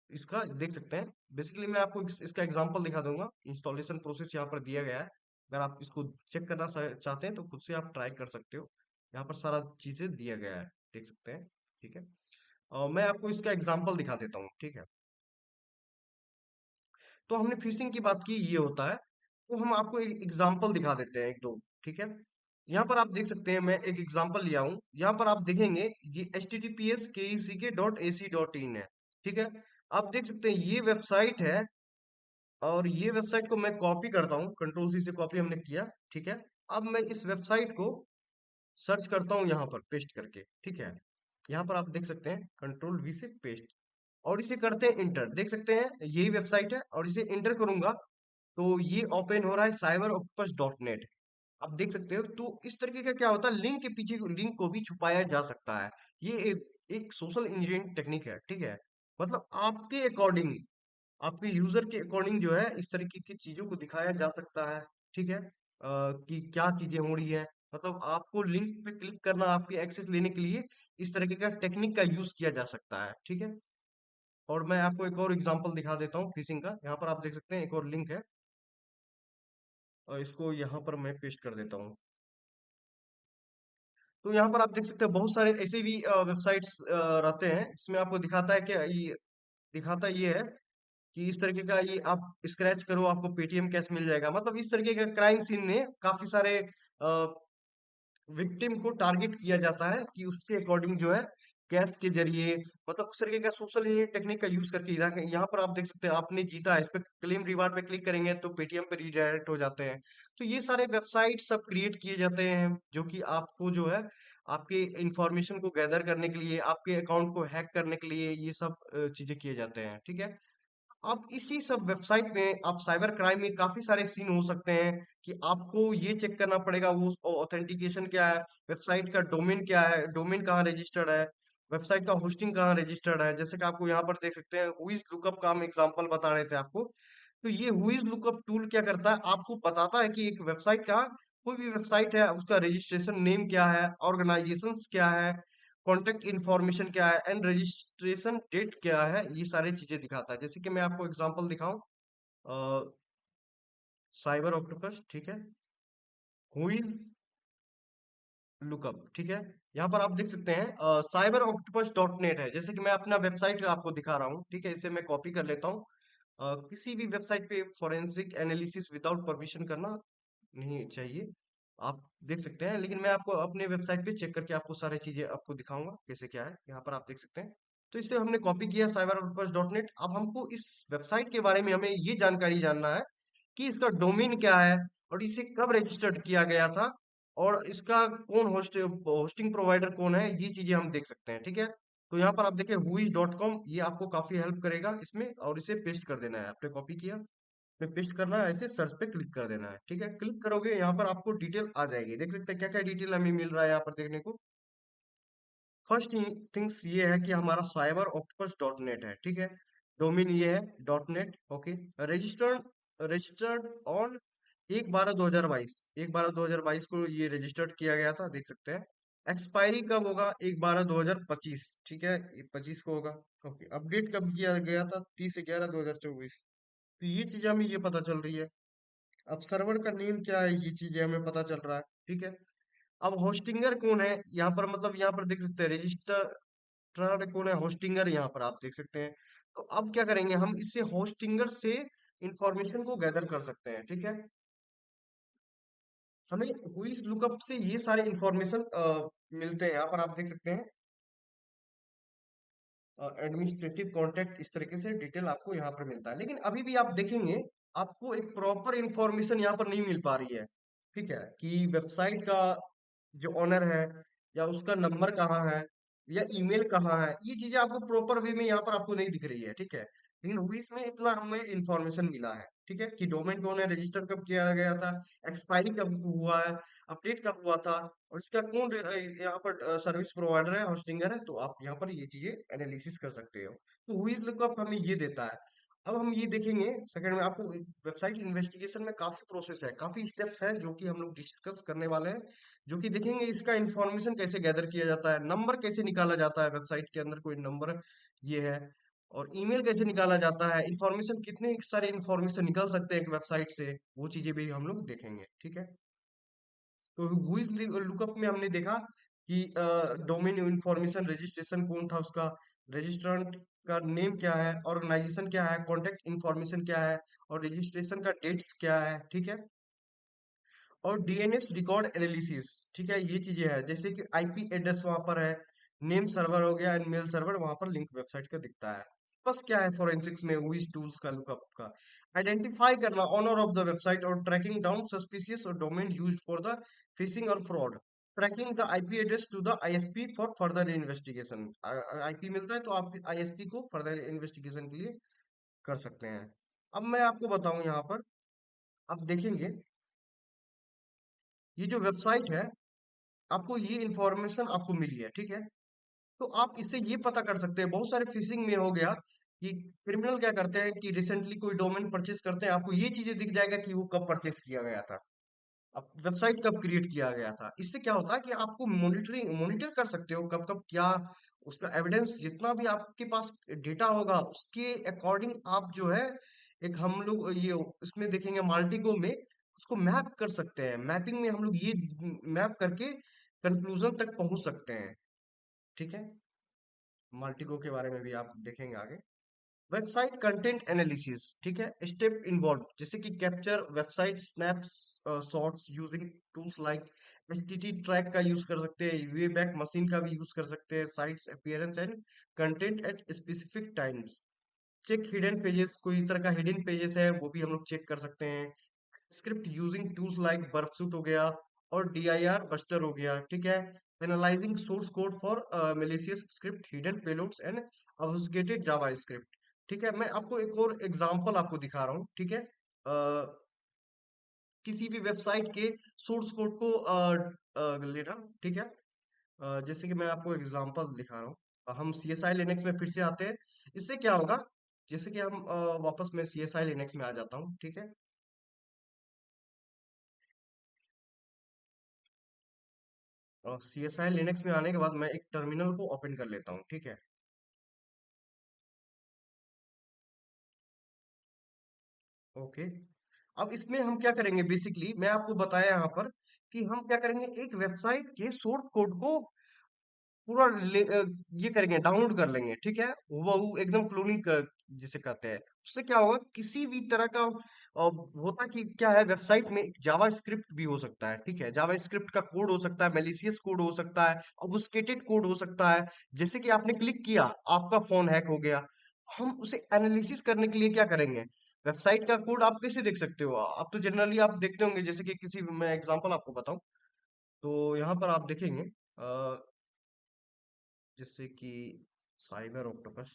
इसका देख सकते हैं। बेसिकली मैं आपको इसका एग्जांपल दिखा दूंगा। इंस्टॉलेशन प्रोसेस यहाँ पर दिया गया है। अगर आप इसको चेक करना चाहते हैं तो खुद से आप ट्राई कर सकते हो। यहाँ पर सारा चीजें दिया गया है, देख सकते हैं, ठीक है। मैं आपको इसका एग्जांपल दिखा देता हूँ, ठीक है। तो हमने फिशिंग की बात की, ये होता है। तो हम आपको एक एग्जांपल दिखा देते हैं, एक दो, ठीक है। यहाँ पर आप देख सकते हैं, मैं एक एग्जांपल लिया हूँ। यहाँ पर आप देखेंगे ये https kec.ac.in है, ठीक है। आप देख सकते हैं ये वेबसाइट है, और ये वेबसाइट को मैं कॉपी करता हूँ, कंट्रोल सी से कॉपी हमने किया, ठीक है। अब मैं इस वेबसाइट को सर्च करता हूँ यहाँ पर पेस्ट करके, ठीक है। यहाँ पर आप देख सकते हैं कंट्रोल वी से पेस्ट, और इसे करते हैं इंटर। देख सकते हैं यही वेबसाइट है, और इसे इंटर करूंगा तो ये ओपन हो रहा है cyberopus.net। आप देख सकते हो, तो इस तरीके का क्या होता है, लिंक के पीछे लिंक को भी छुपाया जा सकता है। ये एक सोशल इंजीनियरिंग टेक्निक है, ठीक है। मतलब आपके अकॉर्डिंग, आपके यूजर के अकॉर्डिंग जो है इस तरीके की चीजों को दिखाया जा सकता है, ठीक है। कि क्या चीजें हो रही है, मतलब आपको लिंक पे क्लिक करना, आपके एक्सेस लेने के लिए इस तरीके का टेक्निक का यूज किया जा सकता है, ठीक है। और मैं आपको एक और एग्जांपल दिखा देता हूँ फिशिंग का। यहाँ पर आप देख सकते हैं एक और लिंक है, और इसको यहाँ पर मैं पेस्ट कर देता हूँ। तो यहाँ पर आप देख सकते हैं बहुत सारे ऐसे भी वेबसाइट्स रहते हैं, इसमें आपको दिखाता है कि ये दिखाता ये है कि इस तरीके का, ये आप स्क्रैच करो आपको पेटीएम कैश मिल जाएगा। मतलब इस तरीके का क्राइम सीन में काफी सारे विक्टिम को टारगेट किया जाता है कि उसके अकॉर्डिंग जो है कैश के जरिए, मतलब उस तरीके का सोशल टेक्निक का यूज करके यहाँ पर आप देख सकते हैं आपने जीता है, इस पे क्लेम रिवार्ड पे क्लिक करेंगे तो पेटीएम पे रिडायरेक्ट हो जाते हैं। तो ये सारे वेबसाइट सब क्रिएट किए जाते हैं जो कि आपको जो है आपके इंफॉर्मेशन को गैदर करने के लिए, आपके अकाउंट को हैक करने के लिए ये सब चीजें किए जाते हैं, ठीक है। अब इसी सब वेबसाइट में आप साइबर क्राइम में काफी सारे सीन हो सकते हैं कि आपको ये चेक करना पड़ेगा वो ऑथेंटिकेशन क्या है, वेबसाइट का डोमेन क्या है, डोमेन कहाँ रजिस्टर्ड है, वेबसाइट का होस्टिंग कहाँ रजिस्टर्ड है। जैसे कि आपको यहाँ पर देख सकते हैं हुइज लुकअप का हम एग्जांपल बता रहे थे आपको। तो ये हुइज लुकअप टूल क्या करता है, आपको बताता है कि एक वेबसाइट का, कोई भी वेबसाइट है उसका रजिस्ट्रेशन नेम क्या है, ऑर्गेनाइजेशन क्या है, कॉन्टेक्ट इन्फॉर्मेशन क्या है, एंड रजिस्ट्रेशन डेट क्या है, ये सारी चीजें दिखाता है। जैसे कि मैं आपको एग्जांपल दिखाऊं, साइबर ऑक्टोपस, ठीक है, हुइज लुकअप, ठीक है। यहाँ पर आप देख सकते हैं साइबर ऑक्टोपस डॉट नेट है। जैसे कि मैं अपना वेबसाइट आपको दिखा रहा हूँ, ठीक है, इसे मैं कॉपी कर लेता हूँ। किसी भी वेबसाइट पे फॉरेंसिक एनालिसिस विदाउट परमिशन करना नहीं चाहिए, आप देख सकते हैं। लेकिन मैं आपको अपने वेबसाइट पे चेक करके आपको सारी चीजें आपको दिखाऊंगा कैसे क्या है। यहाँ पर आप देख सकते हैं, तो इसे हमने कॉपी किया cyberpurpose.net। अब हमको इस वेबसाइट के बारे में हमें ये जानकारी जानना है कि इसका डोमेन क्या है, और इसे कब रजिस्टर्ड किया गया था, और इसका कौन होस्टिंग प्रोवाइडर कौन है, ये चीजें हम देख सकते हैं, ठीक है। तो यहाँ पर आप देखिए whois.com, ये आपको काफी हेल्प करेगा इसमें, और इसे पेस्ट कर देना है, आपने कॉपी किया, पे पेस्ट करना है, ऐसे सर्च पे क्लिक कर देना है, ठीक है। क्लिक करोगे यहाँ पर आपको डिटेल आ जाएगी, देख सकते हैं क्या क्या डिटेल हमें मिल रहा है यहाँ पर देखने को। फर्स्ट थिंग्स ये है कि हमारा साइबर ऑक्टोपस डॉट नेट है, ठीक है। डोमेन ये है dot net, okay. Registered registered on 1/12/2022, 1/12/2022 को ये रजिस्टर्ड किया गया था, देख सकते हैं। एक्सपायरी कब होगा, 1/12/2025, ठीक है, ये 25 को होगा, ओके। अपडेट कब किया गया था, 30/11/2024। तो ये चीज हमें ये पता चल रही है। अब सर्वर का नेम क्या है, ये चीजें हमें पता चल रहा है, ठीक है। अब होस्टिंगर कौन है यहाँ पर, मतलब यहाँ पर देख सकते हैं रजिस्टर्ड कौन है, होस्टिंगर यहाँ पर आप देख सकते हैं। तो अब क्या करेंगे, हम इससे होस्टिंगर से इंफॉर्मेशन को गैदर कर सकते हैं, ठीक है। हमें हुई लुकअप से ये सारे इंफॉर्मेशन मिलते हैं। यहाँ पर आप देख सकते हैं एडमिनिस्ट्रेटिव कॉन्टेक्ट, इस तरीके से डिटेल आपको यहाँ पर मिलता है। लेकिन अभी भी आप देखेंगे आपको एक प्रॉपर इंफॉर्मेशन यहाँ पर नहीं मिल पा रही है, ठीक है, कि वेबसाइट का जो ओनर है, या उसका नंबर कहाँ है, या ईमेल कहाँ है, ये चीजें आपको प्रॉपर वे में यहाँ पर आपको नहीं दिख रही है, ठीक है। लेकिन हुईज में इतना हमें इंफॉर्मेशन मिला है, ठीक है, कि डोमेन कौन है, रजिस्टर कब किया गया था, एक्सपायरी कब हुआ है, अपडेट कब हुआ था, और इसका कौन यहाँ पर सर्विस प्रोवाइडर है, होस्टिंगर है। तो आप यहाँ पर ये चीजें एनालिसिस कर सकते हो। तो हुईज लुकअप हमें ये देता है। अब हम ये देखेंगे सेकंड में, आपको वेबसाइट इन्वेस्टिगेशन में काफी प्रोसेस है, काफी स्टेप्स है जो कि हम लोग डिस्कस करने वाले हैं, जो कि देखेंगे इसका इंफॉर्मेशन कैसे गैदर किया जाता है, नंबर कैसे निकाला जाता है, वेबसाइट के अंदर कोई नंबर ये है, और ईमेल कैसे निकाला जाता है, इंफॉर्मेशन कितने सारे इंफॉर्मेशन निकल सकते हैं एक वेबसाइट से, वो चीजें भी हम लोग देखेंगे, ठीक है। तो हुईज लुकअप में हमने देखा कि डोमेन इंफॉर्मेशन, रजिस्ट्रेशन कौन था उसका, रजिस्ट्रेंट का नेम क्या है, ऑर्गेनाइजेशन क्या है, कॉन्टेक्ट इंफॉर्मेशन क्या है, और रजिस्ट्रेशन का डेट्स क्या है, ठीक है। और डीएनएस रिकॉर्ड एनालिसिस, ठीक है, ये चीजें हैं, जैसे कि आईपी एड्रेस वहां पर है, नेम सर्वर हो गया एंड मेल सर्वर, वहां पर लिंक वेबसाइट का दिखता है। बस क्या है फोरेंसिक्स में विज टूल्स का लुकअप का, आइडेंटिफाई करना ऑनर ऑफ द वेबसाइट और ट्रैकिंग डाउन सस्पिशियस और domain used for the phishing और fraud, tracking the IP address to the ISP for further investigation. IP मिलता है तो आप आईएसपी को फर्दर इन्वेस्टिगेशन के लिए कर सकते हैं। अब मैं आपको बताऊं यहाँ पर, आप देखेंगे ये जो वेबसाइट है, आपको ये इंफॉर्मेशन आपको मिली है, ठीक है। तो आप इससे ये पता कर सकते हैं, बहुत सारे फिशिंग में हो गया कि क्रिमिनल क्या करते हैं कि रिसेंटली कोई डोमेन परचेस करते हैं, आपको ये चीजें दिख जाएगा कि वो कब परचेस किया गया था, अब वेबसाइट कब क्रिएट किया गया था। इससे क्या होता है कि आपको मॉनिटर कर सकते हो कब कब क्या, उसका एविडेंस जितना भी आपके पास डेटा होगा उसके अकॉर्डिंग आप जो है, एक हम लोग ये इसमें देखेंगे माल्टिको में, उसको मैप कर सकते हैं, मैपिंग में हम लोग ये मैप करके कंक्लूजन तक पहुंच सकते हैं, ठीक है। माल्टिको के बारे में भी आप देखेंगे आगे। वेबसाइट कंटेंट एनालिसिस, ठीक है, स्टेप इन्वॉल्व जैसे कि capture website snaps shots using tools like HTT track का यूज कर सकते हैं, वे बैक मशीन का भी यूज कर सकते हैं, sites appearance and content at specific times, check hidden pages, कोई तरह का हिडन पेजेस है वो भी हम लोग चेक कर सकते हैं, script using tools like burp suite हो गया और डीआईआर बस्टर हो गया, ठीक है, analysing source code for malicious script, hidden payloads and obfuscated JavaScript, ठीक है। मैं आपको एक और एग्जांपल आपको दिखा रहा हूँ, ठीक है। किसी भी वेबसाइट के सोर्स कोड को लेना, ठीक है। जैसे कि मैं आपको एग्जांपल दिखा रहा हूँ, हम सी एस आई लिनक्स में फिर से आते हैं। इससे क्या होगा, जैसे कि हम वापस मैं सी एस आई लिनक्स में आ जाता हूँ, ठीक है। और सी एस आई लिनक्स में आने के बाद मैं एक टर्मिनल को ओपन कर लेता हूँ, ठीक है। ओके। अब इसमें हम क्या करेंगे, बेसिकली मैं आपको बताया यहाँ पर कि हम क्या करेंगे, एक वेबसाइट के सोर्स कोड को पूरा ये करेंगे, डाउनलोड कर लेंगे, ठीक है। वो एकदम क्लोनिंग कर जिसे कहते हैं, उससे क्या होगा, किसी भी तरह का होता कि क्या है, वेबसाइट में जावा स्क्रिप्ट भी हो सकता है, ठीक है, जावा स्क्रिप्ट का कोड हो सकता है, मेलिशियस कोड हो सकता है, ऑब्फुस्केटेड कोड हो सकता है। जैसे कि आपने क्लिक किया, आपका फोन हैक हो गया, हम उसे एनालिसिस करने के लिए क्या करेंगे, वेबसाइट का कोड आप कैसे देख सकते हो, आप तो जनरली आप देखते होंगे, जैसे कि किसी, मैं एग्जांपल आपको बताऊं, तो यहाँ पर आप देखेंगे जैसे कि cyber octopus,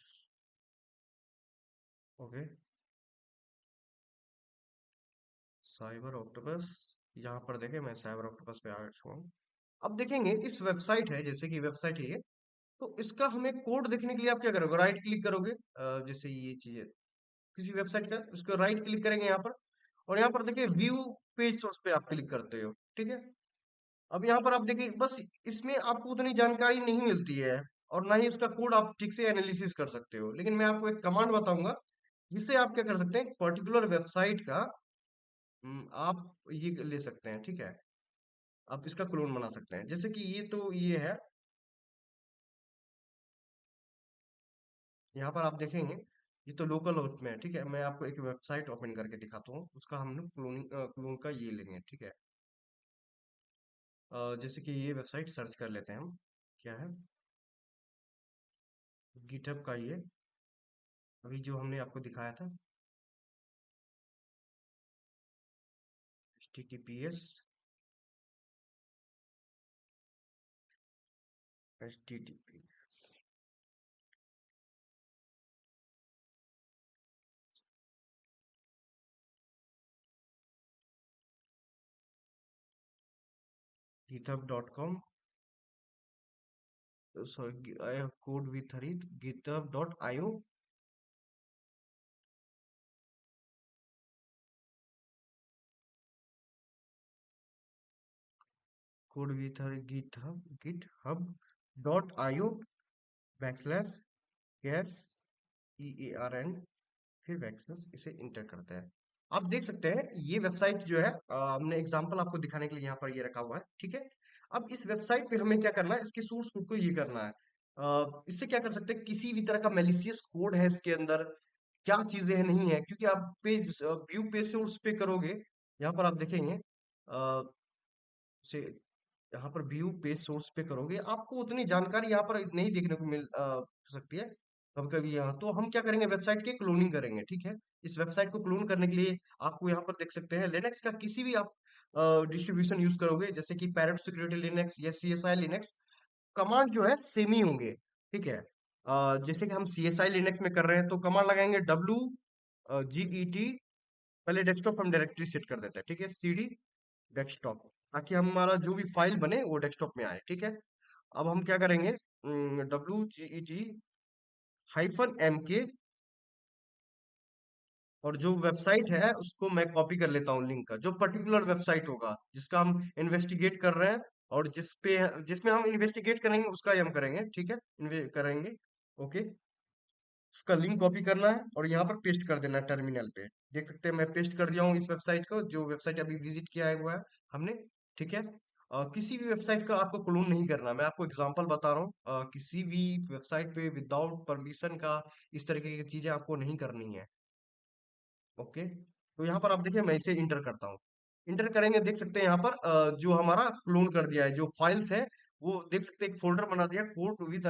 okay, cyber octopus, यहाँ पर देखें मैं साइबर ऑक्टोपस पे आ चुका हूँ। अब देखेंगे इस वेबसाइट है, जैसे कि वेबसाइट है ये, तो इसका हमें कोड देखने के लिए आप क्या करोगे, राइट क्लिक करोगे, जैसे ये चीज है किसी वेबसाइट का, उसको राइट क्लिक करेंगे यहाँ पर, और यहाँ पर देखिए व्यू पेज सोर्स पे आप क्लिक करते हो, ठीक है। अब यहाँ पर आप देखिए, बस इसमें आपको उतनी जानकारी नहीं मिलती है, और ना ही उसका कोड आप ठीक से एनालिसिस कर सकते हो, लेकिन मैं आपको एक कमांड बताऊंगा जिससे आप क्या कर सकते हैं, पर्टिकुलर वेबसाइट का आप ये ले सकते हैं, ठीक है, आप इसका क्लोन बना सकते हैं, जैसे कि ये तो ये है, यहाँ पर आप देखेंगे ये तो लोकल होस्ट में है, ठीक है। मैं आपको एक वेबसाइट ओपन करके दिखाता हूँ, उसका हम लोग क्लोन का ये लेंगे, ठीक है। जैसे कि ये वेबसाइट सर्च कर लेते हैं हम, क्या है, गिटहब का ये, अभी जो हमने आपको दिखाया था, https http github.com, sorry, I have code with Harit, github.io, code with Harit, github.io backslash yes EARN, फिर वैक्सीन इसे इंटर करते हैं। आप देख सकते हैं ये वेबसाइट जो है, हमने एग्जांपल आपको दिखाने के लिए यहाँ पर ये रखा हुआ है, ठीक है। अब इस वेबसाइट पे हमें क्या करना है, इसके सोर्स कोड को ये करना है। इससे क्या कर सकते हैं, किसी भी तरह का मैलिशियस कोड है इसके अंदर, क्या चीजें हैं नहीं है, क्योंकि आप पेज व्यू पेज सोर्स पे करोगे, यहाँ पर आप देखेंगे से यहाँ पर व्यू पेज सोर्स पे करोगे, आपको उतनी जानकारी यहाँ पर नहीं देखने को मिल सकती है कभी कभी। यहाँ तो हम क्या करेंगे, वेबसाइट के क्लोनिंग करेंगे, ठीक है। इस वेबसाइट को क्लोन करने के लिए आपको यहाँ पर देख सकते हैं लिनक्स का किसी भी आप डिस्ट्रीब्यूशन यूज करोगे, जैसे कि पैरेट सिक्योरिटी लिनक्स या CSI लिनक्स, कमांड जो है सेम ही होंगे, ठीक है। जैसे कि हम CSI लिनक्स में कर रहे हैं तो कमांड लगाएंगे WGET, पहले डेस्कटॉप हम डायरेक्टरी सेट कर देते हैं, ठीक है, CD डेस्कटॉप, ताकि हमारा जो भी फाइल बने वो डेस्कटॉप में आए, ठीक है। अब हम क्या करेंगे, WGET-MK, और जो वेबसाइट है उसको मैं कॉपी कर लेता हूँ लिंक का, जो पर्टिकुलर वेबसाइट होगा जिसका हम इन्वेस्टिगेट कर रहे हैं, और जिसमें हम इन्वेस्टिगेट करेंगे उसका ही हम करेंगे, ठीक है, करेंगे, ओके। उसका लिंक कॉपी करना है और यहाँ पर पेस्ट कर देना है टर्मिनल पे। देख सकते हैं मैं पेस्ट कर दिया हूँ इस वेबसाइट को, जो वेबसाइट अभी विजिट किया हुआ है हमने, ठीक है। किसी भी वेबसाइट का आपको क्लोन नहीं करना, मैं आपको एग्जांपल बता रहा हूँ। किसी भी वेबसाइट पे विदाउट परमिशन का इस तरीके की चीजें आपको नहीं करनी है, ओके। तो यहाँ पर आप देखिए मैं इसे इंटर करता हूँ, इंटर करेंगे, देख सकते हैं यहाँ पर जो हमारा क्लोन कर दिया है, जो फाइल्स है वो देख सकते हैं, एक फोल्डर बना दिया कोड विद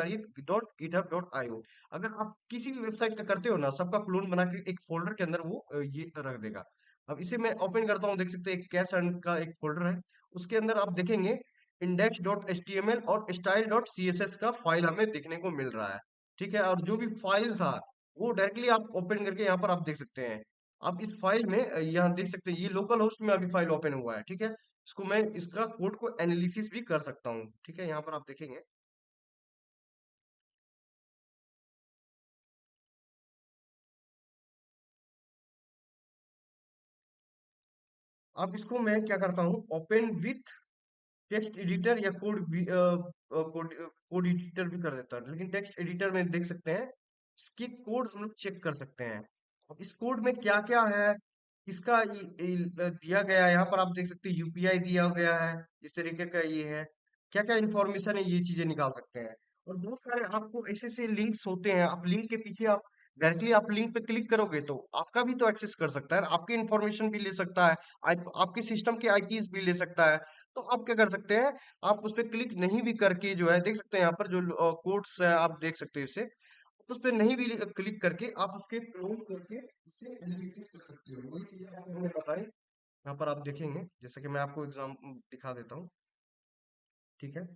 .github.io। अगर आप किसी भी वेबसाइट का करते हो ना, सबका क्लोन बना के एक फोल्डर के अंदर वो ये रख देगा। अब इसे मैं ओपन करता हूँ, देख सकते हैं एक कैश का एक फोल्डर है, उसके अंदर आप देखेंगे index.html और style.css का फाइल हमें देखने को मिल रहा है, ठीक है। और जो भी फाइल था वो डायरेक्टली आप ओपन करके यहाँ पर आप देख सकते हैं। आप इस फाइल में यहाँ देख सकते हैं ये लोकल होस्ट में अभी फाइल ओपन हुआ है, ठीक है। इसको मैं इसका कोड को एनालिसिस भी कर सकता हूँ, ठीक है। यहाँ पर आप देखेंगे, अब इसको मैं क्या करता हूँ, ओपन विथ टेक्स्ट एडिटर या कोड एडिटर भी कर देता है, लेकिन टेक्स्ट एडिटर में देख सकते हैं इसके कोड हम लोग चेक कर सकते हैं। अब इस कोड में क्या क्या है, किसका दिया गया है, यहाँ पर आप देख सकते हैं UPI दिया गया है, इस तरीके का ये है, क्या क्या इंफॉर्मेशन है, ये चीजें निकाल सकते हैं। और बहुत सारे आपको ऐसे ऐसे लिंक्स होते हैं, आप लिंक के पीछे आप डायरेक्टली आप लिंक पे क्लिक करोगे तो आपका भी तो एक्सेस कर सकता है, आपकी इंफॉर्मेशन भी ले सकता है, आपके सिस्टम के IPs भी ले सकता है। तो आप क्या कर सकते हैं, आप उस पर क्लिक नहीं भी करके जो है, देख सकते हैं यहाँ पर जो कोड्स है आप देख सकते हैं इसे, उस पर नहीं भी क्लिक करके आप उसके क्लोन करके इसे एनालिसिस कर सकते हो, वही चीजें आपको हमने बताई। यहाँ पर आप देखेंगे, जैसे कि मैं आपको एग्जाम दिखा देता हूँ, ठीक है।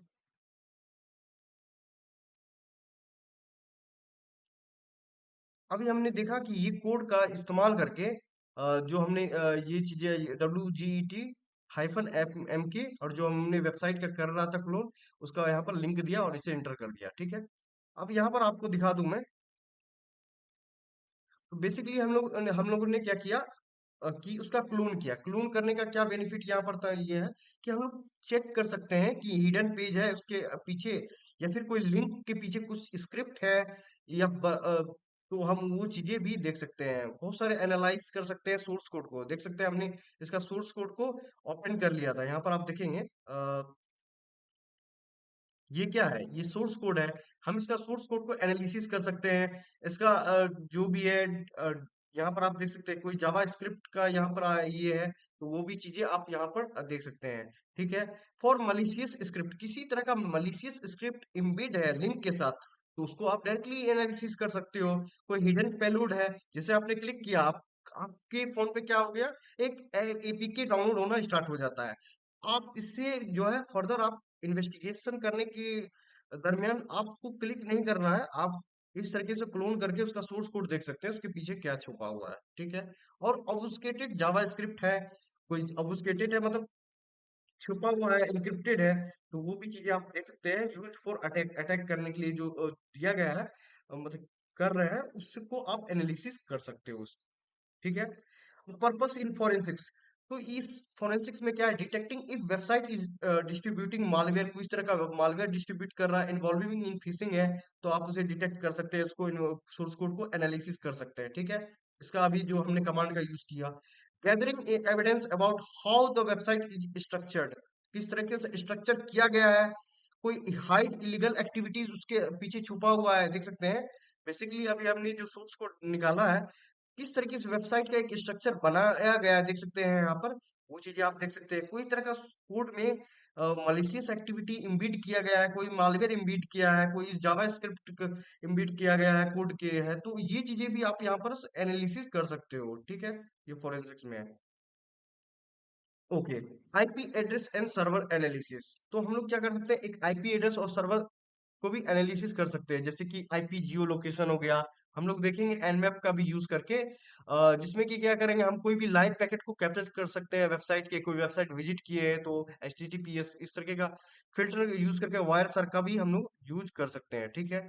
अभी हमने देखा कि ये कोड का इस्तेमाल करके जो हमने ये चीजें WGET-MK, और जो हमने वेबसाइट का कर रहा था क्लोन, उसका यहाँ पर लिंक दिया और इसे एंटर कर दिया, ठीक है। अब यहाँ पर आपको दिखा दूं मैं, तो बेसिकली हम लोगों ने क्या किया, कि उसका क्लोन किया। क्लोन करने का क्या बेनिफिट यहाँ पर था, ये है कि हम लोग चेक कर सकते हैं कि हिडन पेज है उसके पीछे, या फिर कोई लिंक के पीछे कुछ स्क्रिप्ट है, या तो हम वो चीजें भी देख सकते हैं, बहुत सारे एनालाइज कर सकते हैं, सोर्स कोड को देख सकते हैं। हमने इसका सोर्स कोड को ओपन कर लिया था, यहाँ पर आप देखेंगे ये क्या है, ये सोर्स कोड है। हम इसका सोर्स कोड को एनालिसिस कर सकते हैं, इसका जो भी है, यहाँ पर आप देख सकते हैं कोई जावा स्क्रिप्ट का यहाँ पर ये है, तो वो भी चीजें आप यहाँ पर देख सकते हैं, ठीक है। फॉर मलिशियस स्क्रिप्ट, किसी तरह का मलिशियस स्क्रिप्ट इम्बेड है लिंक के साथ, तो उसको आप डायरेक्टली एनालिसिस कर सकते हो। कोई हिडन पेलोड है, जैसे आपने क्लिक किया, आप आपके फोन पे क्या हो गया, एक APK डाउनलोड होना स्टार्ट हो जाता है। आप इससे जो है फर्दर आप इन्वेस्टिगेशन करने के दरमियान आपको क्लिक नहीं करना है, आप इस तरीके से क्लोन करके उसका सोर्स कोड देख सकते हैं, उसके पीछे क्या छुपा हुआ है, ठीक है। और ऑब्फुस्केटेड जावा स्क्रिप्ट है, कोई ऑब्फुस्केटेड है मतलब छुपा हुआ है, एन्क्रिप्टेड है, तो वो भी चीजें आप देख सकते हैं। यूज फॉर अटैक, अटैक करने के लिए जो दिया गया है, मतलब कर रहे हैं, उसको आप एनालिसिस कर सकते हो। ठीक है। पर्पस इन फोरेंसिक्स, तो इस फोरेंसिक्स में क्या है, detecting if website is distributing malware, कोई इस तरह का मालवेयर डिस्ट्रीब्यूट कर रहा है, इन्वॉल्विंग इन फिशिंग है, तो आप उसे डिटेक्ट कर सकते हैं, उसको सोर्स कोड को एनालिसिस कर सकते हैं। ठीक है। इसका अभी जो हमने कमांड का यूज किया, gathering evidence about how the website is structured, किस तरीके से स्ट्रक्चर किया गया है, कोई हाइड इलीगल एक्टिविटीज उसके पीछे छुपा हुआ है, देख सकते हैं। बेसिकली अभी हमने जो सोर्स कोड निकाला है, किस तरीके से वेबसाइट का एक स्ट्रक्चर बनाया गया है, देख सकते हैं यहाँ पर। वो चीजें आप देख सकते हैं, कोई तरह का कोड में मलिशियस एक्टिविटी इम्बिड किया गया है, कोई मालवेयर इम्बिड किया है, कोई जावा स्क्रिप्ट इम्बिड किया गया है, कोड के है, तो ये चीजें भी आप यहाँ पर एनालिसिस कर सकते हो। ठीक है। ये फोरेंसिक्स में है। Okay. IP address and server analysis, तो हम लोग क्या कर सकते हैं, एक आईपी एड्रेस और सर्वर को भी एनालिसिस कर सकते हैं, जैसे कि आईपी जियो लोकेशन हो गया। हम लोग देखेंगे एनमैप का भी यूज करके, जिसमें कि क्या करेंगे, हम कोई भी लाइव पैकेट को कैप्चर कर सकते हैं, वेबसाइट के कोई वेबसाइट विजिट किए हैं तो एचटीटीपीएस इस तरीके का फिल्टर यूज करके वायर सर का भी हम लोग यूज कर सकते हैं। ठीक है।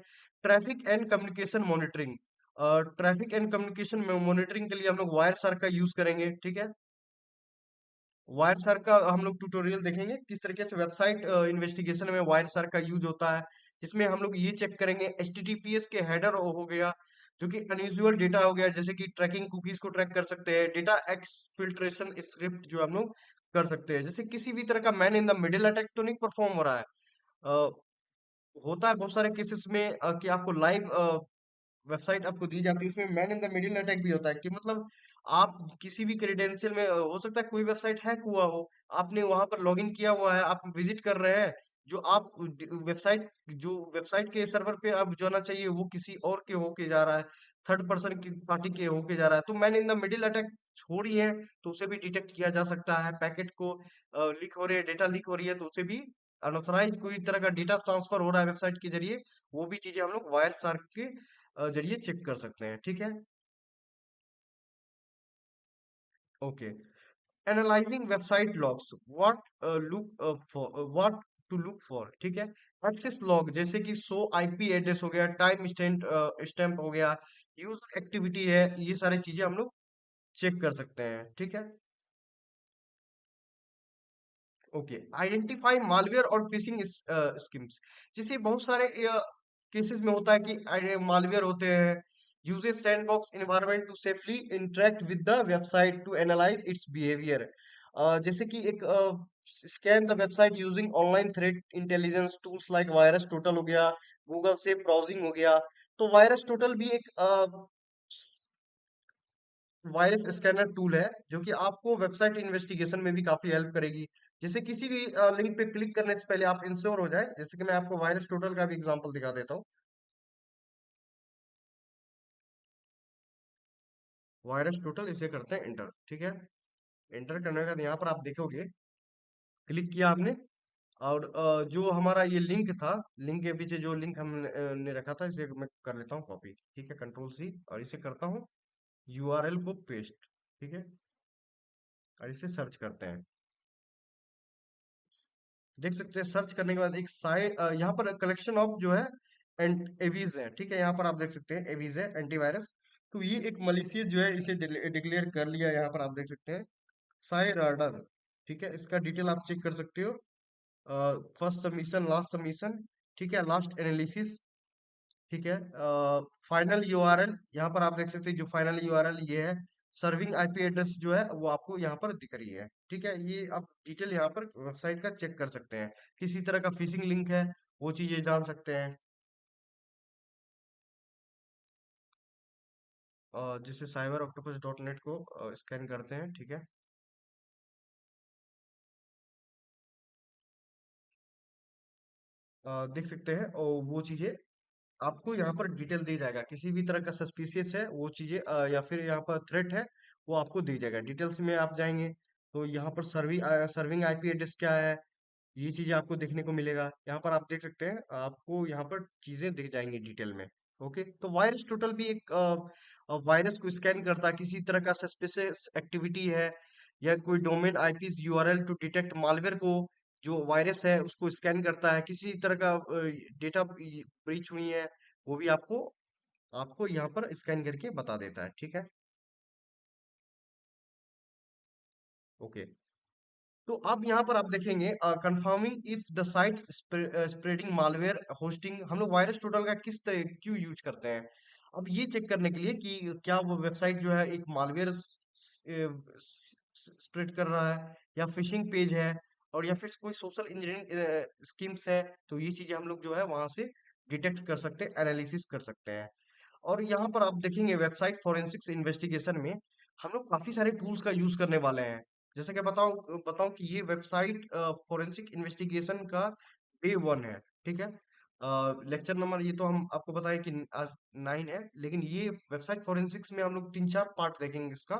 Traffic and communication monitoring, traffic and communication monitoring के लिए हम लोग वायर सर का यूज करेंगे। ठीक है। वायर सर का हम लोग ट्यूटोरियल देखेंगे, किस तरीके से वेबसाइट इन्वेस्टिगेशन में वायर सर का यूज होता है, जिसमें हम लोग ये चेक करेंगे एचटीटीपीएस के हेडर हो गया, जो कि अनयूजुअल डेटा हो गया, जैसे कि ट्रैकिंग कुकीज को ट्रैक कर सकते हैं, डेटा एक्सफिल्ट्रेशन स्क्रिप्ट जो हम लोग कर सकते हैं, जैसे किसी भी तरह का man in the middle attack तो नहीं परफॉर्म हो रहा है। अ, होता है बहुत सारे केसेस में कि आपको लाइव वेबसाइट आपको दी जाती है, उसमें man in the middle attack भी होता है, कि मतलब आप किसी भी क्रेडेंशियल में हो सकता है कोई वेबसाइट हैक हुआ हो, आपने वहां पर लॉगिन किया हुआ है, आप विजिट कर रहे हैं, जो आप वेबसाइट, जो वेबसाइट के सर्वर पे अब जाना चाहिए वो किसी और के होके जा रहा है, थर्ड पर्सन की पार्टी के होके जा रहा है, तो man in the middle attack छोड़ी है, तो उसे भी डिटेक्ट किया जा सकता है। पैकेट को लीक हो रही है, डेटा लीक हो रही है, तो उसे भी अनऑथराइज कोई तरह का डेटा ट्रांसफर हो रहा है वेबसाइट के जरिए, वो भी चीजें हम लोग वायर शार्क के जरिए चेक कर सकते हैं। ठीक है। Okay. Analysing website logs, what to look for. ठीक है। एक्सेस लॉग, जैसे कि शो आईपी एड्रेस हो गया, टाइम स्टैम्प हो गया, यूजर एक्टिविटी है, ये सारी चीजें हम लोग चेक कर सकते हैं। ठीक है। ओके। आइडेंटिफाई मालवेयर और फिशिंग स्कीम्स, जैसे बहुत सारे केसेस में होता है कि मालवेयर होते हैं, uses sandbox environment to safely interact with the website to analyse its behaviour, जैसे कि एक scan the website using online threat intelligence tools like VirusTotal हो गया, गूगल से ब्राउजिंग हो गया, तो वायरस टोटल भी एक वायरस स्कैनर टूल है, जो कि आपको वेबसाइट इन्वेस्टिगेशन में भी काफी हेल्प करेगी। जैसे किसी भी लिंक पे क्लिक करने से पहले आप इंश्योर हो जाए, जैसे कि मैं आपको वायरस टोटल का भी एग्जांपल दिखा देता हूँ। वायरस टोटल इसे करते हैं इंटर। ठीक है। इंटर करने के बाद यहाँ पर आप देखोगे, क्लिक किया आपने, और जो हमारा ये लिंक था, लिंक के पीछे जो लिंक हमने ने रखा था, इसे मैं कर लेता हूँ कॉपी। ठीक है, कंट्रोल सी, और इसे करता हूँ यूआरएल को पेस्ट। ठीक है। और इसे सर्च करते हैं। देख सकते हैं सर्च करने के बाद एक साइट, यहाँ पर कलेक्शन ऑफ जो है एंड एवीज है। ठीक है। यहाँ पर आप देख सकते हैं एवीज है एंटीवायरस, तो ये एक मलिशियस जो है, इसे डिक्लेयर कर लिया। यहाँ पर आप देख सकते हैं साई राडर। ठीक है। इसका डिटेल आप चेक कर सकते हो, फर्स्ट सबमिशन, लास्ट सबमिशन, ठीक है, लास्ट एनालिसिस, ठीक है, फाइनल यूआरएल, यहाँ पर आप देख सकते हैं जो फाइनल यूआरएल ये है, सर्विंग आईपी एड्रेस जो है वो आपको यहाँ पर दिख रही है। ठीक है। ये आप डिटेल यहाँ पर वेबसाइट का चेक कर सकते हैं, किसी तरह का फिशिंग लिंक है वो चीजें जान सकते हैं। जिसे साइबर ऑक्टोपस डॉट नेट को स्कैन करते हैं। ठीक है। देख सकते हैं, और वो चीजें आपको यहाँ पर डिटेल दी जाएगा, किसी भी तरह का सस्पिशियस है वो चीजें, या फिर यहाँ पर थ्रेट है, वो आपको दी जाएगा। डिटेल्स में आप जाएंगे तो यहाँ पर सर्विंग आईपी एड्रेस क्या है, ये चीजें आपको देखने को मिलेगा। यहाँ पर आप देख सकते हैं, आपको यहाँ पर चीजें दिख जाएंगी डिटेल में। ओके। तो वायरस टोटल भी एक वायरस को स्कैन करता है, किसी तरह का सस्पिशियस एक्टिविटी है या कोई domain IP URL to detect malware को, जो वायरस है उसको स्कैन करता है, किसी तरह का डेटा ब्रीच हुई है, वो भी आपको आपको यहाँ पर स्कैन करके बता देता है। ठीक है। ओके। तो अब यहाँ पर आप देखेंगे confirming if the sites spreading malware hosting, हम लोग वायरस टोटल का क्यों यूज करते हैं? अब ये चेक करने के लिए कि क्या वो वेबसाइट जो है एक मालवेयर स्प्रेड कर रहा है, या फिशिंग पेज है, और या फिर कोई सोशल इंजीनियरिंग स्कीम्स है, तो ये चीजें हम लोग जो है वहां से डिटेक्ट कर सकते हैं, एनालिसिस कर सकते हैं। और यहाँ पर आप देखेंगे वेबसाइट फोरेंसिक्स इन्वेस्टिगेशन में हम लोग काफी सारे टूल्स का यूज करने वाले हैं। जैसे कि बताऊं बताऊं कि ये वेबसाइट फोरेंसिक इन्वेस्टिगेशन का डे वन है। ठीक है। लेक्चर नंबर ये तो हम आपको बताएं कि आज 9 है, लेकिन ये वेबसाइट फोरेंसिक्स में हम लोग 3-4 पार्ट देखेंगे इसका,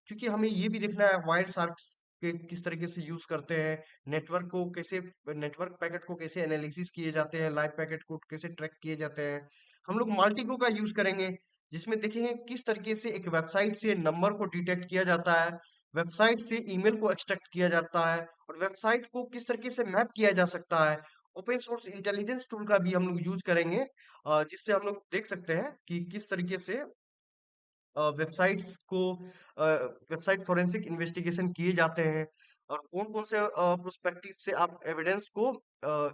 क्योंकि हमें ये भी देखना है वायर शार्क्स के किस तरीके से यूज करते हैं, नेटवर्क को कैसे, नेटवर्क पैकेट को कैसे एनालिसिस किए जाते हैं, लाइव पैकेट को कैसे ट्रैक किए जाते हैं। हम लोग माल्टीगो का यूज करेंगे, जिसमें देखेंगे किस तरीके से एक वेबसाइट से नंबर को डिटेक्ट किया जाता है, वेबसाइट से ईमेल को एक्सट्रैक्ट किया जाता है, और वेबसाइट को किस तरीके से मैप किया जा सकता है। ओपन सोर्स इंटेलिजेंस टूल का भी हम लोग यूज करेंगे, जिससे हम लोग देख सकते हैं कि किस तरीके से वेबसाइट्स को वेबसाइट फोरेंसिक इन्वेस्टिगेशन किए जाते हैं, और कौन कौन से प्रोस्पेक्टिव से आप एविडेंस को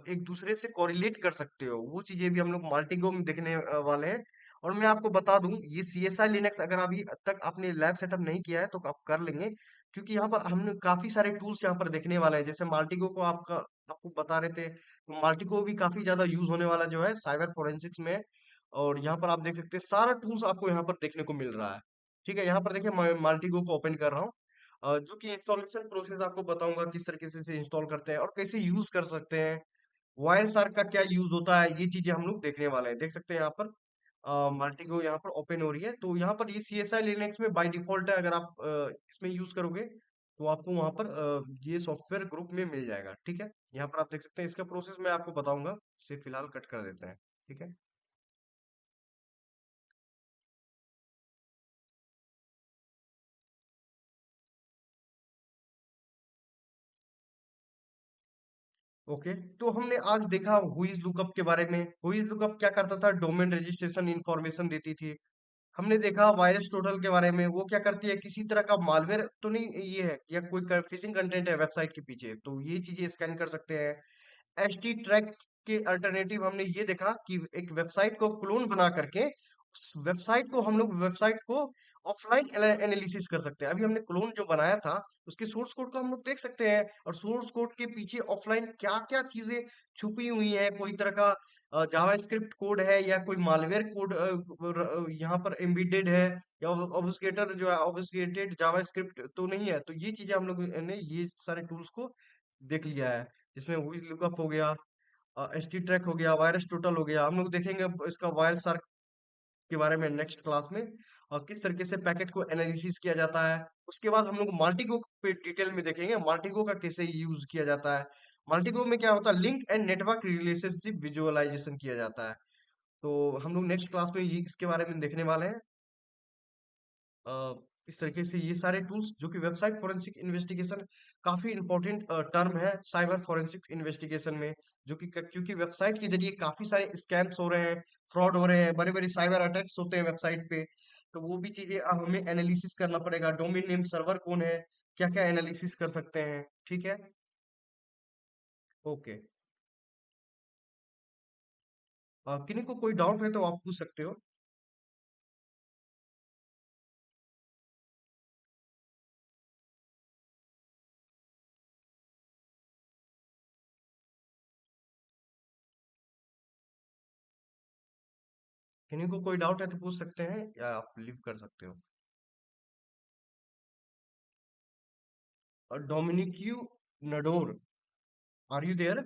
एक दूसरे से कोरिलेट कर सकते हो, वो चीजें भी हम लोग माल्टीगो में देखने वाले हैं। और मैं आपको बता दूं, ये सी एस आई लिनक्स अगर अभी तक आपने लैब सेटअप नहीं किया है तो आप कर लेंगे, क्योंकि यहाँ पर हमने काफी सारे टूल्स यहाँ पर देखने वाले हैं। जैसे माल्टीगो को आपको बता रहे थे, तो माल्टीगो भी काफी ज्यादा यूज होने वाला जो है साइबर फोरेंसिक्स में। और यहाँ पर आप देख सकते हैं सारा टूल्स आपको यहाँ पर देखने को मिल रहा है। ठीक है। यहाँ पर देखिए मैं माल्टीगो को ओपन कर रहा हूँ, जो कि इंस्टॉलेशन प्रोसेस आपको बताऊंगा किस तरीके से इसे इंस्टॉल करते हैं और कैसे यूज कर सकते हैं, वायर शार्क का क्या यूज होता है, ये चीजें हम लोग देखने वाले हैं। देख सकते हैं यहाँ पर माल्टीगो यहाँ पर ओपन हो रही है, तो यहाँ पर ये सी एस आई लिनक्स में बाय डिफॉल्ट है। अगर आप इसमें यूज करोगे तो आपको वहाँ पर ये सॉफ्टवेयर ग्रुप में मिल जाएगा। ठीक है। यहाँ पर आप देख सकते हैं इसका प्रोसेस मैं आपको बताऊंगा, इसे फिलहाल कट कर देते हैं। ठीक है। ओके। तो हमने आज देखा हुईज लुकअप के बारे में। हुईज लुकअप क्या करता था, डोमेन रजिस्ट्रेशन इंफॉर्मेशन देती थी। हमने देखा वायरस टोटल के बारे में, वो क्या करती है, किसी तरह का मालवेयर तो नहीं ये है, या कोई फिशिंग कंटेंट है वेबसाइट के पीछे, तो ये चीजें स्कैन कर सकते हैं। एचटी ट्रैक के अल्टरनेटिव हमने ये देखा कि एक वेबसाइट को क्लोन बना करके उस वेबसाइट को हम लोग वेबसाइट को ऑफलाइन एनालिसिस कर सकते हैं। अभी हमने क्लोन जो बनाया था उसके सोर्स कोड को हम लोग देख सकते हैं, और सोर्स कोड के पीछे ऑफलाइन क्या क्या चीजें छुपी हुई हैं, कोई तरह का जावास्क्रिप्ट कोड है या कोई मालवेयर कोड यहाँ पर एम्बेडेड है, या ऑब्फुस्केटर जो है ऑब्फुस्केटेड जावास्क्रिप्ट तो नहीं है। तो ये चीजें हम लोग ने ये सारे टूल्स को देख लिया है, जिसमें हुईज लुकअप हो गया, एचटी ट्रैक हो गया, वायरस टोटल हो गया। हम लोग देखेंगे अब इसका वायर शार्क के बारे में नेक्स्ट क्लास में, और किस तरीके से पैकेट को एनालिसिस किया जाता है। उसके बाद हम लोग माल्टीगो पे डिटेल में देखेंगे माल्टीगो का कैसे यूज किया जाता है। माल्टीगो में क्या होता है, link and network relationship visualisation किया जाता है। तो हम लोग नेक्स्ट क्लास में ये इसके बारे में देखने वाले हैं। अ, इस तरीके से ये सारे टूल्स जो कि वेबसाइट फोरेंसिक इन्वेस्टिगेशन काफी इंपॉर्टेंट टर्म है साइबर फोरेंसिक इन्वेस्टिगेशन में, जो कि क्योंकि वेबसाइट के जरिए काफी सारे स्कैम्स हो रहे हैं, फ्रॉड हो रहे हैं, बड़े बड़े साइबर अटैक्स होते हैं वेबसाइट पे। तो वो भी चीजें अब हमें एनालिसिस करना पड़ेगा, डोमेन नेम सर्वर कौन है, क्या क्या एनालिसिस कर सकते हैं। ठीक है। ओके। किन्हीं को कोई डाउट है तो आप पूछ सकते हो। किन्हीं को कोई डाउट है तो पूछ सकते हैं, या आप लीव कर सकते हो। और डोमिनिक्यू नडोर, आर यू देयर?